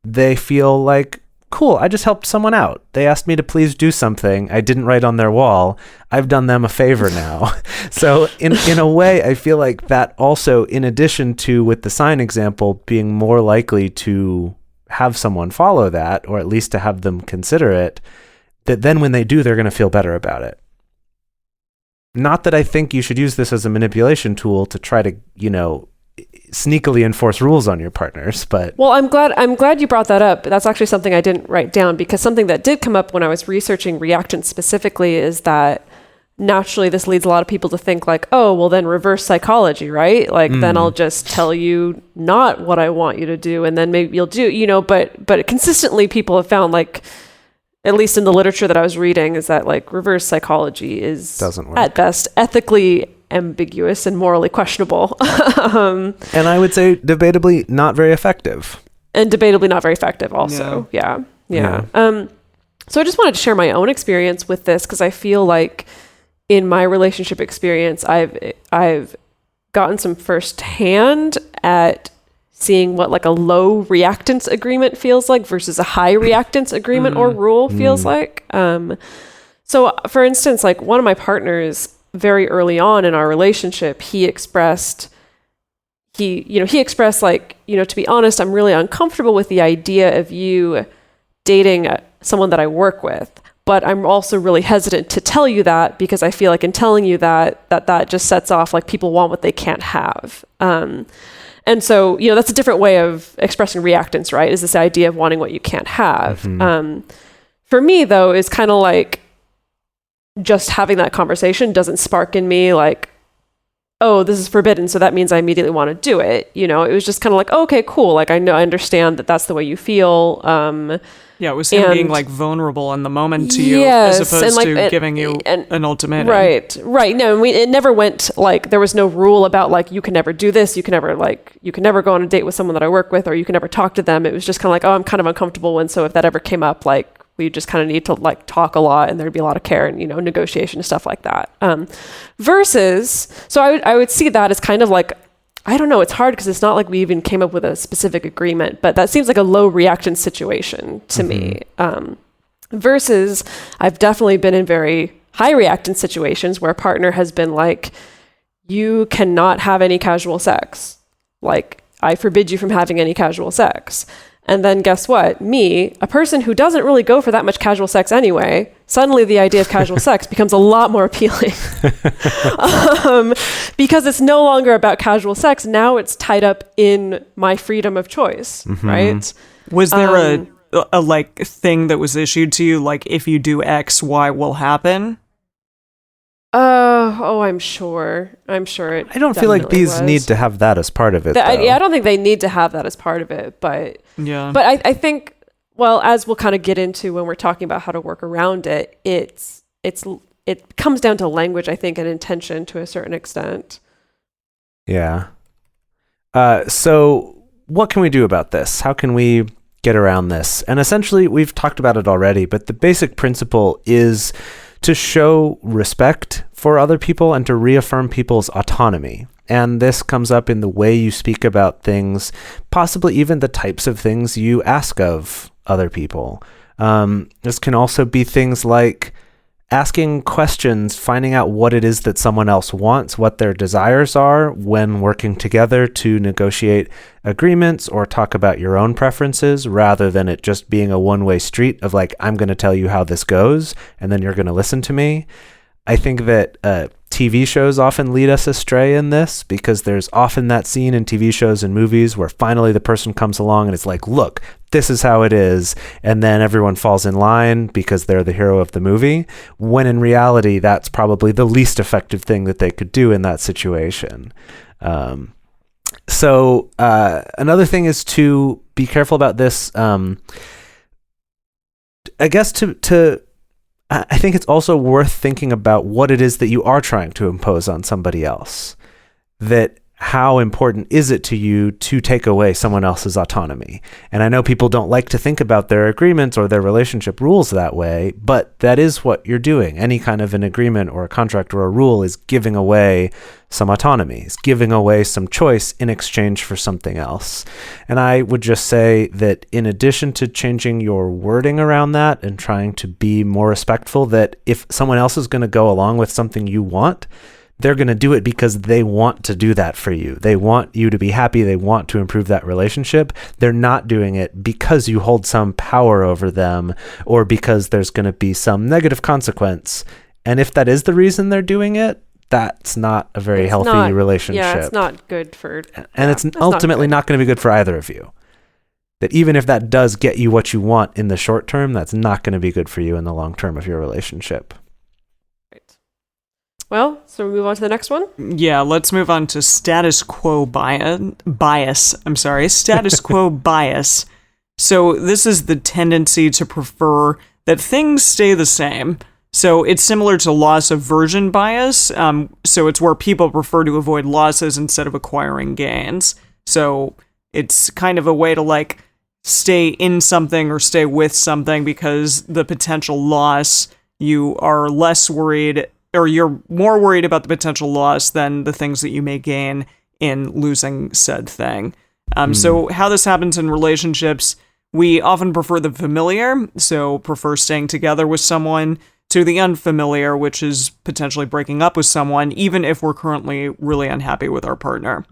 they feel like, cool, I just helped someone out. They asked me to please do something. I didn't write on their wall. I've done them a favor now. So in a way, I feel like that also, in addition to with the sign example, being more likely to have someone follow that, or at least to have them consider it, that then when they do, they're going to feel better about it. Not that I think you should use this as a manipulation tool to try to, sneakily enforce rules on your partners, but... Well, I'm glad you brought that up. That's actually something I didn't write down, because something that did come up when I was researching reactance specifically is that naturally this leads a lot of people to think like, oh, well then reverse psychology, right? Like then I'll just tell you not what I want you to do and then maybe you'll do, but consistently people have found, like, at least in the literature that I was reading, is that like reverse psychology doesn't work. At best ethically ambiguous and morally questionable. And I would say debatably not very effective. And debatably not very effective also. Yeah. So I just wanted to share my own experience with this, because I feel like in my relationship experience, I've gotten some firsthand at seeing what like a low reactance agreement feels like versus a high reactance agreement or rule feels like. So for instance, like one of my partners very early on in our relationship, he expressed like, to be honest, I'm really uncomfortable with the idea of you dating someone that I work with. but I'm also really hesitant to tell you that because I feel like in telling you that just sets off like people want what they can't have. And so, that's a different way of expressing reactance, right? Is this idea of wanting what you can't have. For me, though, is kind of like just having that conversation doesn't spark in me like, oh, this is forbidden, so that means I immediately want to do it. It was just kind of like, oh, okay, cool. Like, I understand that that's the way you feel. Yeah, it was him being like vulnerable in the moment to you, as opposed to giving you an ultimatum. Right. No, it never went like there was no rule about like you can never do this, you can never go on a date with someone that I work with, or you can never talk to them. It was just kind of like, oh, I'm kind of uncomfortable, and so if that ever came up, like we just kind of need to like talk a lot, and there'd be a lot of care and negotiation and stuff like that. Versus, so I would see that as kind of like, I don't know, it's hard because it's not like we even came up with a specific agreement, but that seems like a low reaction situation to me. Versus, I've definitely been in very high reactant situations where a partner has been like, you cannot have any casual sex. Like, I forbid you from having any casual sex. And then guess what? Me, a person who doesn't really go for that much casual sex anyway, suddenly the idea of casual sex becomes a lot more appealing. Because it's no longer about casual sex. Now it's tied up in my freedom of choice, right? Was there a like thing that was issued to you, like if you do X, Y will happen? I'm sure. It I don't feel like these need to have that as part of it. I don't think they need to have that as part of it, but yeah. But I think, well, as we'll kind of get into when we're talking about how to work around it, it comes down to language, I think, and intention to a certain extent. Yeah. So what can we do about this? How can we get around this? And essentially, we've talked about it already, but the basic principle is to show respect for other people and to reaffirm people's autonomy. And this comes up in the way you speak about things, possibly even the types of things you ask of other people. This can also be things like asking questions, finding out what it is that someone else wants, what their desires are when working together to negotiate agreements or talk about your own preferences, rather than it just being a one-way street of like, I'm going to tell you how this goes, and then you're going to listen to me. I think that TV shows often lead us astray in this, because there's often that scene in TV shows and movies where finally the person comes along and it's like, look, this is how it is, and then everyone falls in line because they're the hero of the movie, when in reality that's probably the least effective thing that they could do in that situation. So another thing is to be careful about this. I guess I think it's also worth thinking about what it is that you are trying to impose on somebody else. That how important is it to you to take away someone else's autonomy? And I know people don't like to think about their agreements or their relationship rules that way, but that is what you're doing. Any kind of an agreement or a contract or a rule is giving away some autonomy, is giving away some choice in exchange for something else. And I would just say that in addition to changing your wording around that and trying to be more respectful, that if someone else is going to go along with something you want, they're going to do it because they want to do that for you. They want you to be happy. They want to improve that relationship. They're not doing it because you hold some power over them or because there's going to be some negative consequence. And if that is the reason they're doing it, that's not a very healthy relationship. Yeah, it's not good for... And it's ultimately not going to be good for either of you. That even if that does get you what you want in the short term, that's not going to be good for you in the long term of your relationship. Well, so we move on to the next one? Yeah, let's move on to status quo bias. Status quo bias. So this is the tendency to prefer that things stay the same. So it's similar to loss aversion bias. So it's where people prefer to avoid losses instead of acquiring gains. So it's kind of a way to like stay in something or stay with something because the potential loss, you are less worried, or you're more worried about the potential loss than the things that you may gain in losing said thing. So how this happens in relationships, we often prefer the familiar, so prefer staying together with someone, to the unfamiliar, which is potentially breaking up with someone, even if we're currently really unhappy with our partner.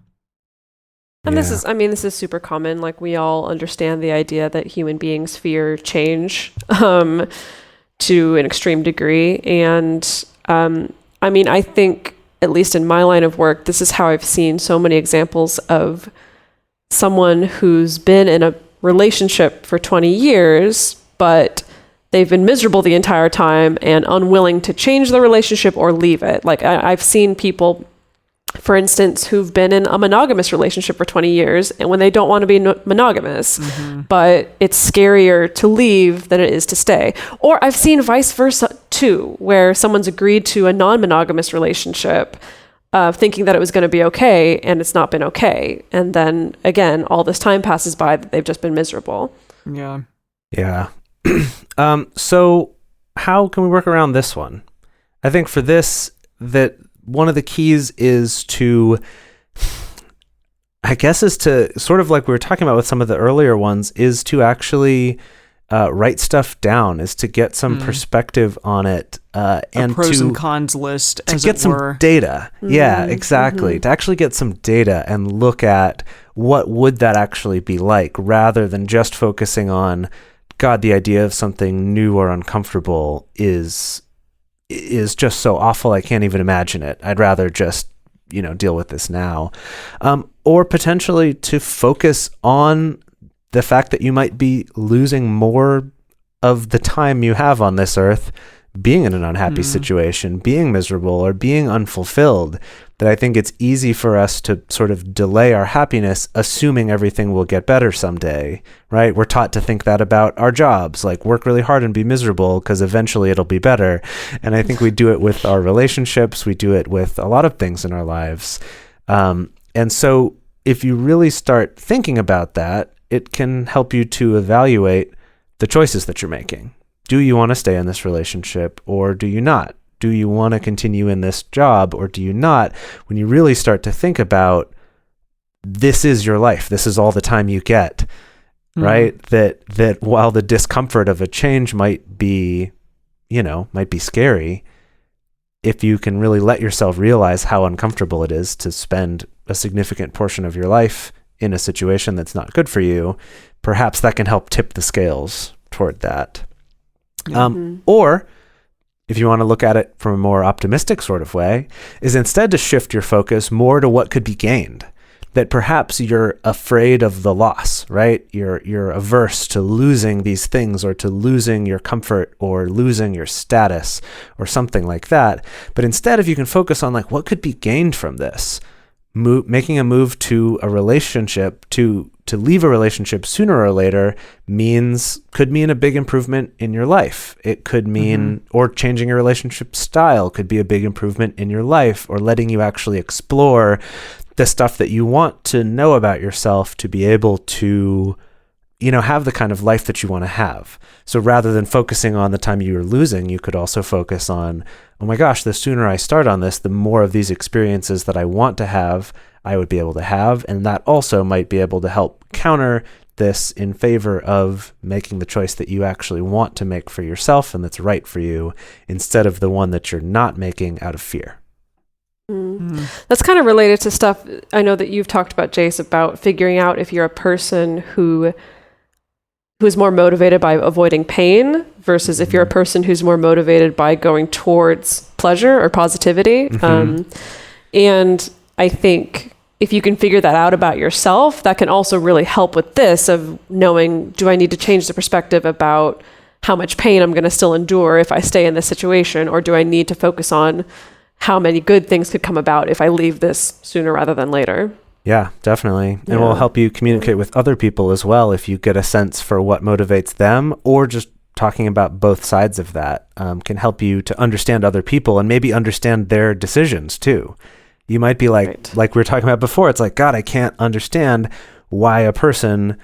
And this is super common. Like, we all understand the idea that human beings fear change. to an extreme degree. And I mean, I think, at least in my line of work, this is how I've seen so many examples of someone who's been in a relationship for 20 years, but they've been miserable the entire time and unwilling to change the relationship or leave it. Like I've seen people, for instance, who've been in a monogamous relationship for 20 years and when they don't want to be monogamous, but it's scarier to leave than it is to stay. Or I've seen vice versa too, where someone's agreed to a non-monogamous relationship thinking that it was going to be okay, and it's not been okay. And then again, all this time passes by that they've just been miserable. Yeah. Yeah. So how can we work around this one? I think for this, that one of the keys is to, I guess, is to sort of like we were talking about with some of the earlier ones, is to actually write stuff down, is to get some perspective on it, and a pros and cons list, to as get it some were. data. Yeah, exactly. To actually get some data and look at what would that actually be like, rather than just focusing on, God, the idea of something new or uncomfortable is just so awful I can't even imagine it. I'd rather just, deal with this now. Or potentially to focus on the fact that you might be losing more of the time you have on this earth being in an unhappy situation, being miserable, or being unfulfilled, that I think it's easy for us to sort of delay our happiness, assuming everything will get better someday, right? We're taught to think that about our jobs, like work really hard and be miserable because eventually it'll be better. And I think we do it with our relationships. We do it with a lot of things in our lives. And so if you really start thinking about that, it can help you to evaluate the choices that you're making. Do you want to stay in this relationship or do you not? Do you want to continue in this job or do you not? When you really start to think about, this is your life, this is all the time you get, right? That while the discomfort of a change might be scary, if you can really let yourself realize how uncomfortable it is to spend a significant portion of your life in a situation that's not good for you, perhaps that can help tip the scales toward that. Or if you want to look at it from a more optimistic sort of way, is instead to shift your focus more to what could be gained. That perhaps you're afraid of the loss, right? You're averse to losing these things, or to losing your comfort, or losing your status, or something like that. But instead, if you can focus on like what could be gained from this, making a move to a relationship, to leave a relationship sooner or later could mean a big improvement in your life. It could mean, or changing your relationship style could be a big improvement in your life, or letting you actually explore the stuff that you want to know about yourself to be able to, have the kind of life that you want to have. So rather than focusing on the time you're losing, you could also focus on, oh my gosh, the sooner I start on this, the more of these experiences that I want to have, I would be able to have. And that also might be able to help counter this in favor of making the choice that you actually want to make for yourself and that's right for you, instead of the one that you're not making out of fear. That's kind of related to stuff I know that you've talked about, Jase, about figuring out if you're a person who is more motivated by avoiding pain versus if you're a person who's more motivated by going towards pleasure or positivity. And I think if you can figure that out about yourself, that can also really help with this of knowing, do I need to change the perspective about how much pain I'm going to still endure if I stay in this situation, or do I need to focus on how many good things could come about if I leave this sooner rather than later? Yeah, definitely. And will help you communicate with other people as well if you get a sense for what motivates them, or just talking about both sides of that can help you to understand other people and maybe understand their decisions too. You might be like we were talking about before, it's like, God, I can't understand why a person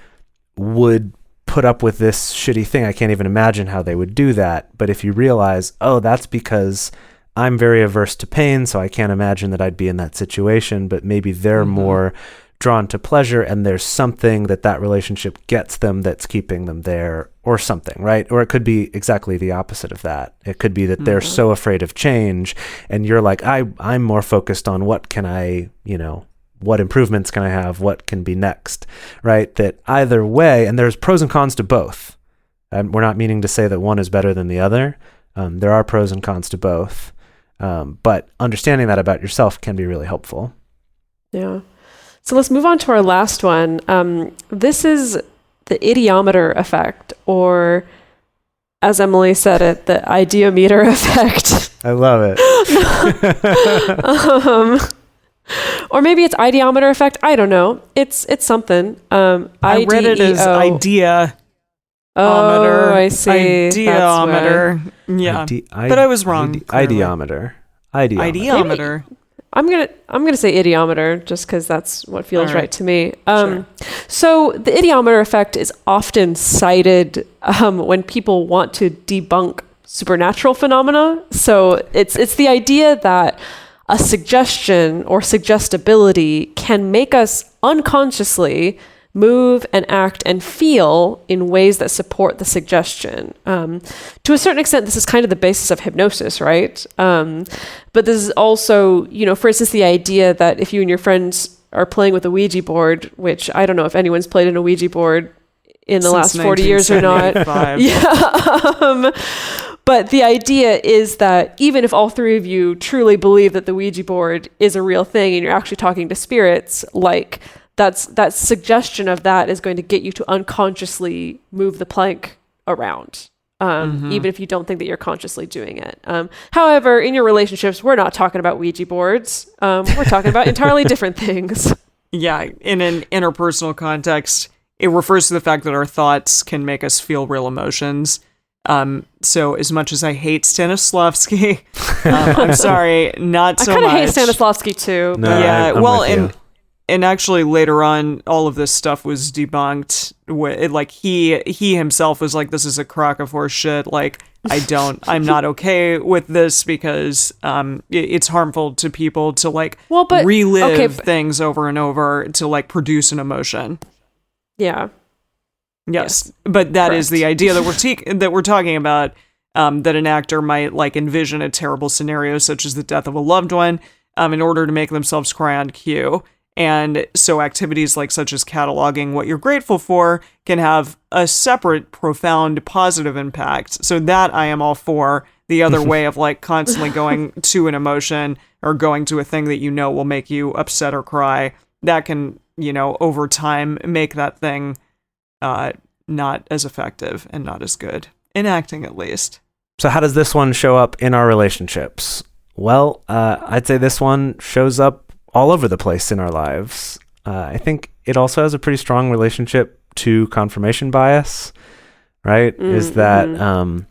would put up with this shitty thing. I can't even imagine how they would do that. But if you realize, oh, that's because I'm very averse to pain, so I can't imagine that I'd be in that situation, but maybe they're more drawn to pleasure and there's something that relationship gets them that's keeping them there, or something, right? Or it could be exactly the opposite of that. It could be that they're so afraid of change and you're like, I'm more focused on what can I, what improvements can I have? What can be next, right? That either way, and there's pros and cons to both. We're not meaning to say that one is better than the other. There are pros and cons to both. But understanding that about yourself can be really helpful. Yeah. So let's move on to our last one. This is the idiometer effect, or as Emily said it, the ideometer effect. I love it. Or maybe it's ideometer effect. I don't know. It's something. I read it as idea. Oh, I see. Ideometer. Yeah. But I was wrong. Ideometer. Ideometer. I'm gonna say idiometer just because that's what feels All right. right to me. Sure. So the idiometer effect is often cited when people want to debunk supernatural phenomena. So it's the idea that a suggestion or suggestibility can make us unconsciously move and act and feel in ways that support the suggestion. To a certain extent, this is kind of the basis of hypnosis, right? But this is also, for instance, the idea that if you and your friends are playing with a Ouija board, which I don't know if anyone's played in a Ouija board in the last 40 years or not. Yeah. But the idea is that even if all three of you truly believe that the Ouija board is a real thing and you're actually talking to spirits, like that suggestion of that is going to get you to unconsciously move the plank around, even if you don't think that you're consciously doing it. However, in your relationships, we're not talking about Ouija boards. We're talking about entirely different things. Yeah, in an interpersonal context, it refers to the fact that our thoughts can make us feel real emotions. So as much as I hate Stanislavski, I'm sorry, not so much. I kind of hate Stanislavski too. No, Yeah, I'm well, with you. and actually later on, all of this stuff was debunked. Like he himself was like, "This is a crock of horse shit." Like I'm not okay with this because it's harmful to people to relive things over and over to like produce an emotion. Yeah. Yes, but that is the idea that we're talking about. That an actor might like envision a terrible scenario such as the death of a loved one, in order to make themselves cry on cue. And so activities such as cataloging what you're grateful for can have a separate, profound, positive impact. So that I am all for. The other way of constantly going to an emotion or going to a thing that will make you upset or cry, that can, over time make that thing not as effective and not as good in acting, at least. So how does this one show up in our relationships? Well, I'd say this one shows up all over the place in our lives. I think it also has a pretty strong relationship to confirmation bias, right? Is that,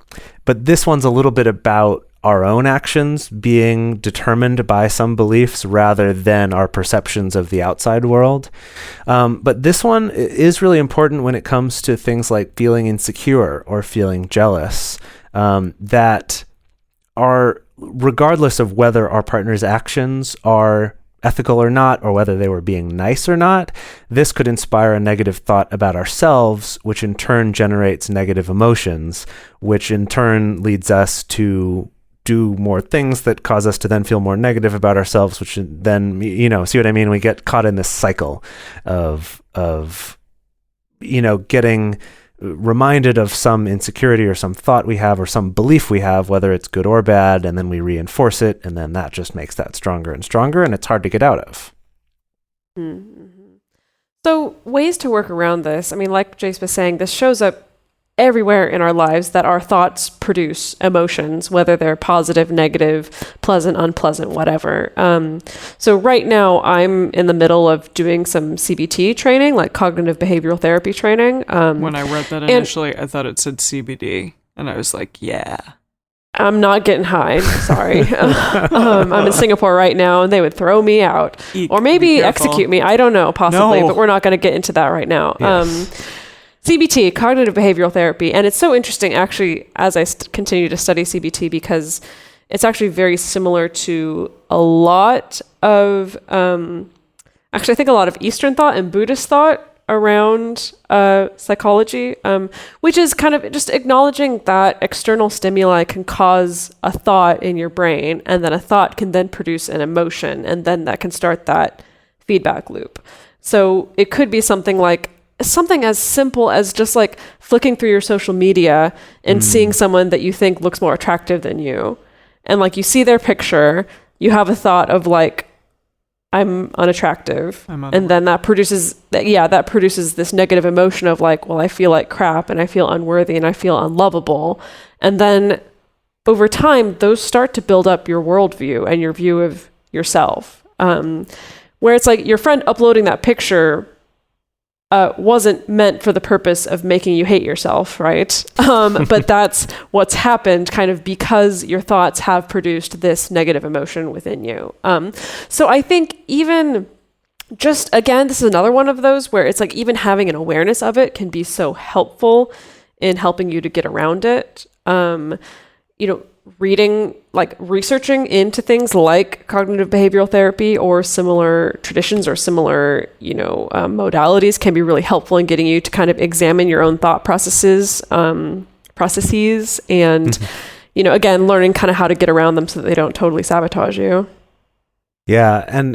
but this one's a little bit about our own actions being determined by some beliefs rather than our perceptions of the outside world. But this one is really important when it comes to things like feeling insecure or feeling jealous, that are, regardless of whether our partner's actions are ethical or not, or whether they were being nice or not, this could inspire a negative thought about ourselves, which in turn generates negative emotions, which in turn leads us to do more things that cause us to then feel more negative about ourselves, which then, see what I mean? We get caught in this cycle of getting reminded of some insecurity or some thought we have or some belief we have, whether it's good or bad, and then we reinforce it, and then that just makes that stronger and stronger, and it's hard to get out of. Mm-hmm. So ways to work around this. I mean, like Jase was saying, this shows up everywhere in our lives that our thoughts produce emotions, whether they're positive, negative, pleasant, unpleasant, whatever. So right now I'm in the middle of doing some CBT training, like cognitive behavioral therapy training. When I read that initially, I thought it said CBD, and I was like, yeah. I'm not getting high. Sorry. I'm in Singapore right now, and they would throw me out. Or maybe execute me. I don't know, possibly, but we're not going to get into that right now. Yes. CBT, cognitive behavioral therapy. And it's so interesting, actually, as I continue to study CBT, because it's actually very similar to a lot of, I think a lot of Eastern thought and Buddhist thought around psychology, which is kind of just acknowledging that external stimuli can cause a thought in your brain, and then a thought can then produce an emotion, and then that can start that feedback loop. So it could be something like, something as simple as just like flicking through your social media and seeing someone that you think looks more attractive than you. And like you see their picture, you have a thought of like, I'm unattractive. And then that produces this negative emotion of like, well, I feel like crap and I feel unworthy and I feel unlovable. And then over time, those start to build up your worldview and your view of yourself. Where it's like your friend uploading that picture wasn't meant for the purpose of making you hate yourself, right? But that's what's happened kind of because your thoughts have produced this negative emotion within you. So I think even just, again, this is another one of those where it's like even having an awareness of it can be so helpful in helping you to get around it. Researching into things like cognitive behavioral therapy or similar traditions or similar, modalities can be really helpful in getting you to kind of examine your own thought processes, and, again, learning kind of how to get around them so that they don't totally sabotage you. Yeah, and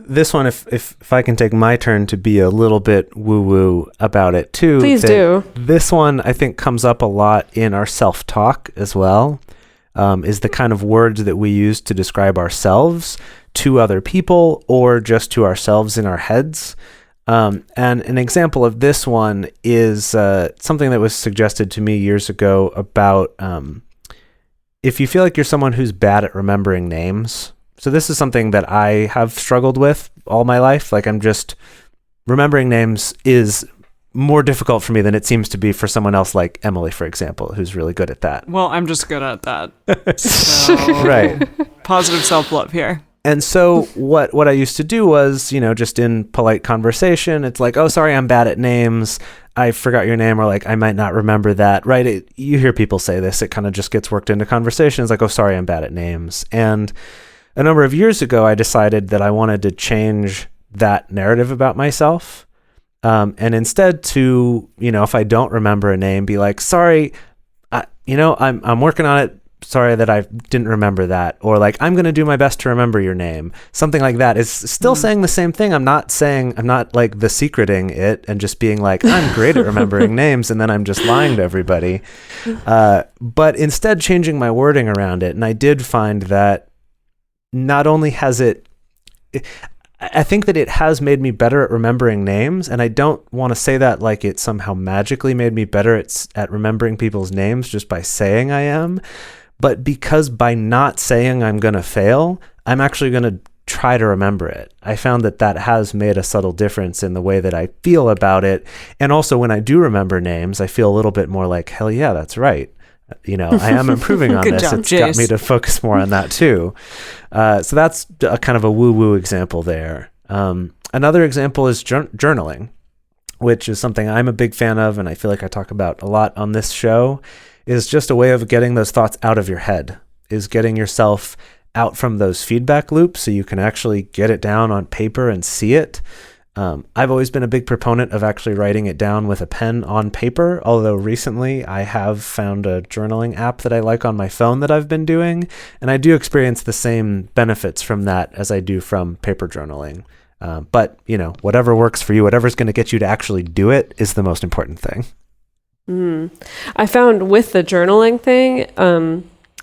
this one, if I can take my turn to be a little bit woo-woo about it too. Please do. This one, I think, comes up a lot in our self-talk as well, is the kind of words that we use to describe ourselves to other people or just to ourselves in our heads. And an example of this one is something that was suggested to me years ago about if you feel like you're someone who's bad at remembering names. So this is something that I have struggled with all my life. Like remembering names is more difficult for me than it seems to be for someone else like Emily, for example, who's really good at that. Well, I'm just good at that. So, right. Positive self-love here. And so what I used to do was, just in polite conversation, it's like, oh, sorry, I'm bad at names. I forgot your name, or like, I might not remember that, right? You hear people say this. It kind of just gets worked into conversations like, oh, sorry, I'm bad at names. And a number of years ago, I decided that I wanted to change that narrative about myself. And instead to, if I don't remember a name, be like, sorry, I'm working on it. Sorry that I didn't remember that. Or like, I'm going to do my best to remember your name. Something like that is still saying the same thing. I'm not like the secreting it and just being like, I'm great at remembering names. And then I'm just lying to everybody. But instead changing my wording around it. And I did find that not only has I think that it has made me better at remembering names, and I don't want to say that like it somehow magically made me better at remembering people's names just by saying I am, but because by not saying I'm going to fail, I'm actually going to try to remember it. I found that has made a subtle difference in the way that I feel about it, and also when I do remember names, I feel a little bit more like, hell yeah, that's right. I am improving on this. Job, it's Jase. got me to focus more on that too. So that's a kind of a woo-woo example there. Another example is journaling, which is something I'm a big fan of, and I feel like I talk about a lot on this show, is just a way of getting those thoughts out of your head, is getting yourself out from those feedback loops so you can actually get it down on paper and see it. I've always been a big proponent of actually writing it down with a pen on paper, although recently I have found a journaling app that I like on my phone that I've been doing, and I do experience the same benefits from that as I do from paper journaling. But, whatever works for you, whatever's going to get you to actually do it is the most important thing. I found with the journaling thing,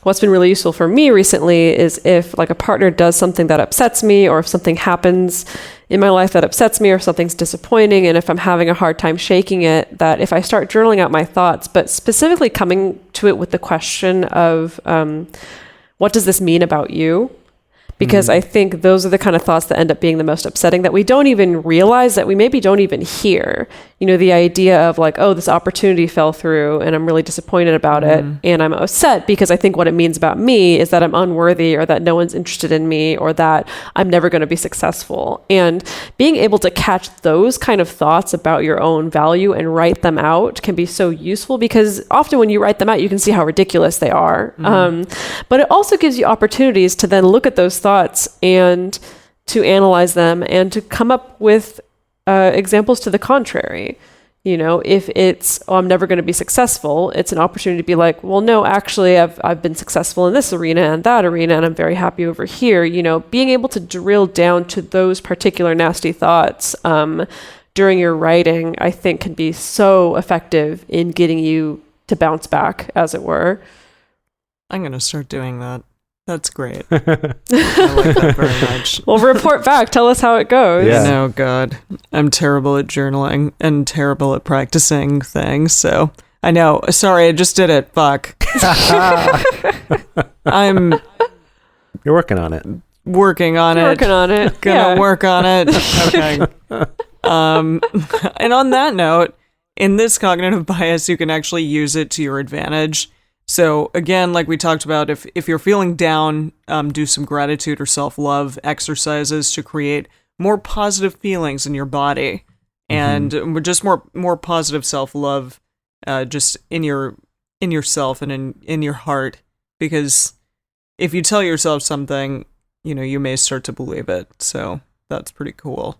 what's been really useful for me recently is if like a partner does something that upsets me, or if something happens in my life that upsets me, or something's disappointing, and if I'm having a hard time shaking it, that if I start journaling out my thoughts, but specifically coming to it with the question of what does this mean about you? Because I think those are the kind of thoughts that end up being the most upsetting, that we don't even realize, that we maybe don't even hear. The idea of like, oh, this opportunity fell through and I'm really disappointed about it. And I'm upset because I think what it means about me is that I'm unworthy, or that no one's interested in me, or that I'm never going to be successful. And being able to catch those kind of thoughts about your own value and write them out can be so useful, because often when you write them out, you can see how ridiculous they are. But it also gives you opportunities to then look at those thoughts and to analyze them and to come up with examples to the contrary. If it's, oh, I'm never going to be successful, it's an opportunity to be like, well, no, actually I've been successful in this arena and that arena, and I'm very happy over here. Being able to drill down to those particular nasty thoughts during your writing, I think can be so effective in getting you to bounce back, as it were. I'm going to start doing that. That's great. I like that very much. Well, report back. Tell us how it goes. Yeah. No, God. I'm terrible at journaling and terrible at practicing things, so I know. Sorry, I just did it. Fuck. I'm You're working on it. working on it. Working on it. Gonna work on it. Okay. And on that note, in this cognitive bias, you can actually use it to your advantage. So again, like we talked about, if you're feeling down, do some gratitude or self-love exercises to create more positive feelings in your body, and just more positive self-love, just in yourself and in your heart. Because if you tell yourself something, you may start to believe it. So that's pretty cool.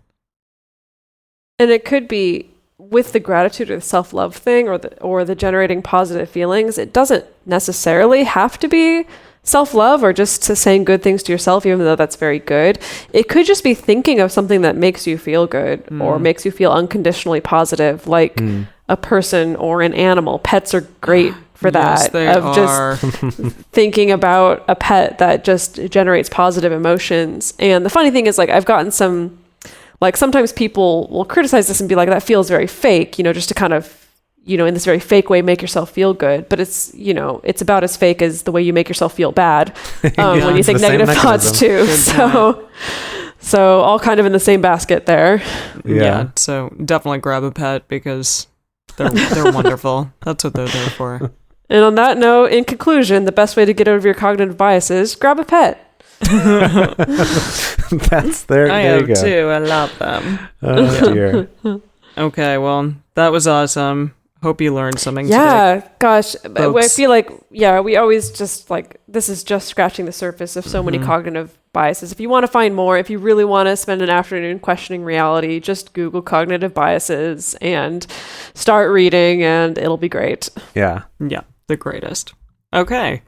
And it could be with the gratitude or the self-love thing, or the generating positive feelings. It doesn't necessarily have to be self-love or just to saying good things to yourself, even though that's very good. It could just be thinking of something that makes you feel good or makes you feel unconditionally positive, like a person or an animal. Pets are great for that. Yes, they of are. Just thinking about a pet that just generates positive emotions. And the funny thing is, like, I've gotten some, like, sometimes people will criticize this and be like, that feels very fake, just to kind of, in this very fake way, make yourself feel good. But it's, it's about as fake as the way you make yourself feel bad when you it's think the same negative thoughts too. Good So all kind of in the same basket there. Yeah. So definitely grab a pet because they're wonderful. That's what they're there for. And on that note, in conclusion, the best way to get over your cognitive biases, grab a pet. That's there. I there you have go. too. I love them. Oh dear. Okay, well, that was awesome. Hope you learned something today. Yeah, gosh. I Folks. feel like, we always just like, this is just scratching the surface of so many cognitive biases. If you want to find more, if you really want to spend an afternoon questioning reality, just Google cognitive biases and start reading, and it'll be great. Yeah. Yeah, the greatest. Okay.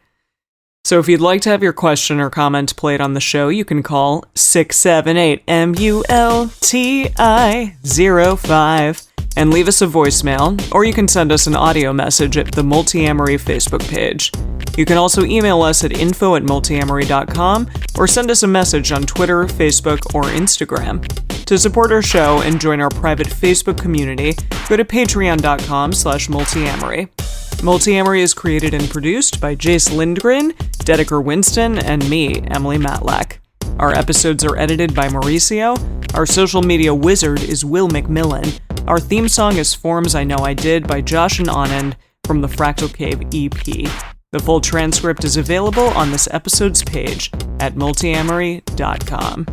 So if you'd like to have your question or comment played on the show, you can call 678-MULTI-05 and leave us a voicemail, or you can send us an audio message at the Multiamory Facebook page. You can also email us at info@multiamory.com or send us a message on Twitter, Facebook, or Instagram. To support our show and join our private Facebook community, go to patreon.com/multiamory. Multiamory is created and produced by Jase Lindgren, Dedeker Winston, and me, Emily Matlack. Our episodes are edited by Mauricio. Our social media wizard is Will McMillan. Our theme song is Forms I Know I Did by Josh and Anand from the Fractal Cave EP. The full transcript is available on this episode's page at multiamory.com.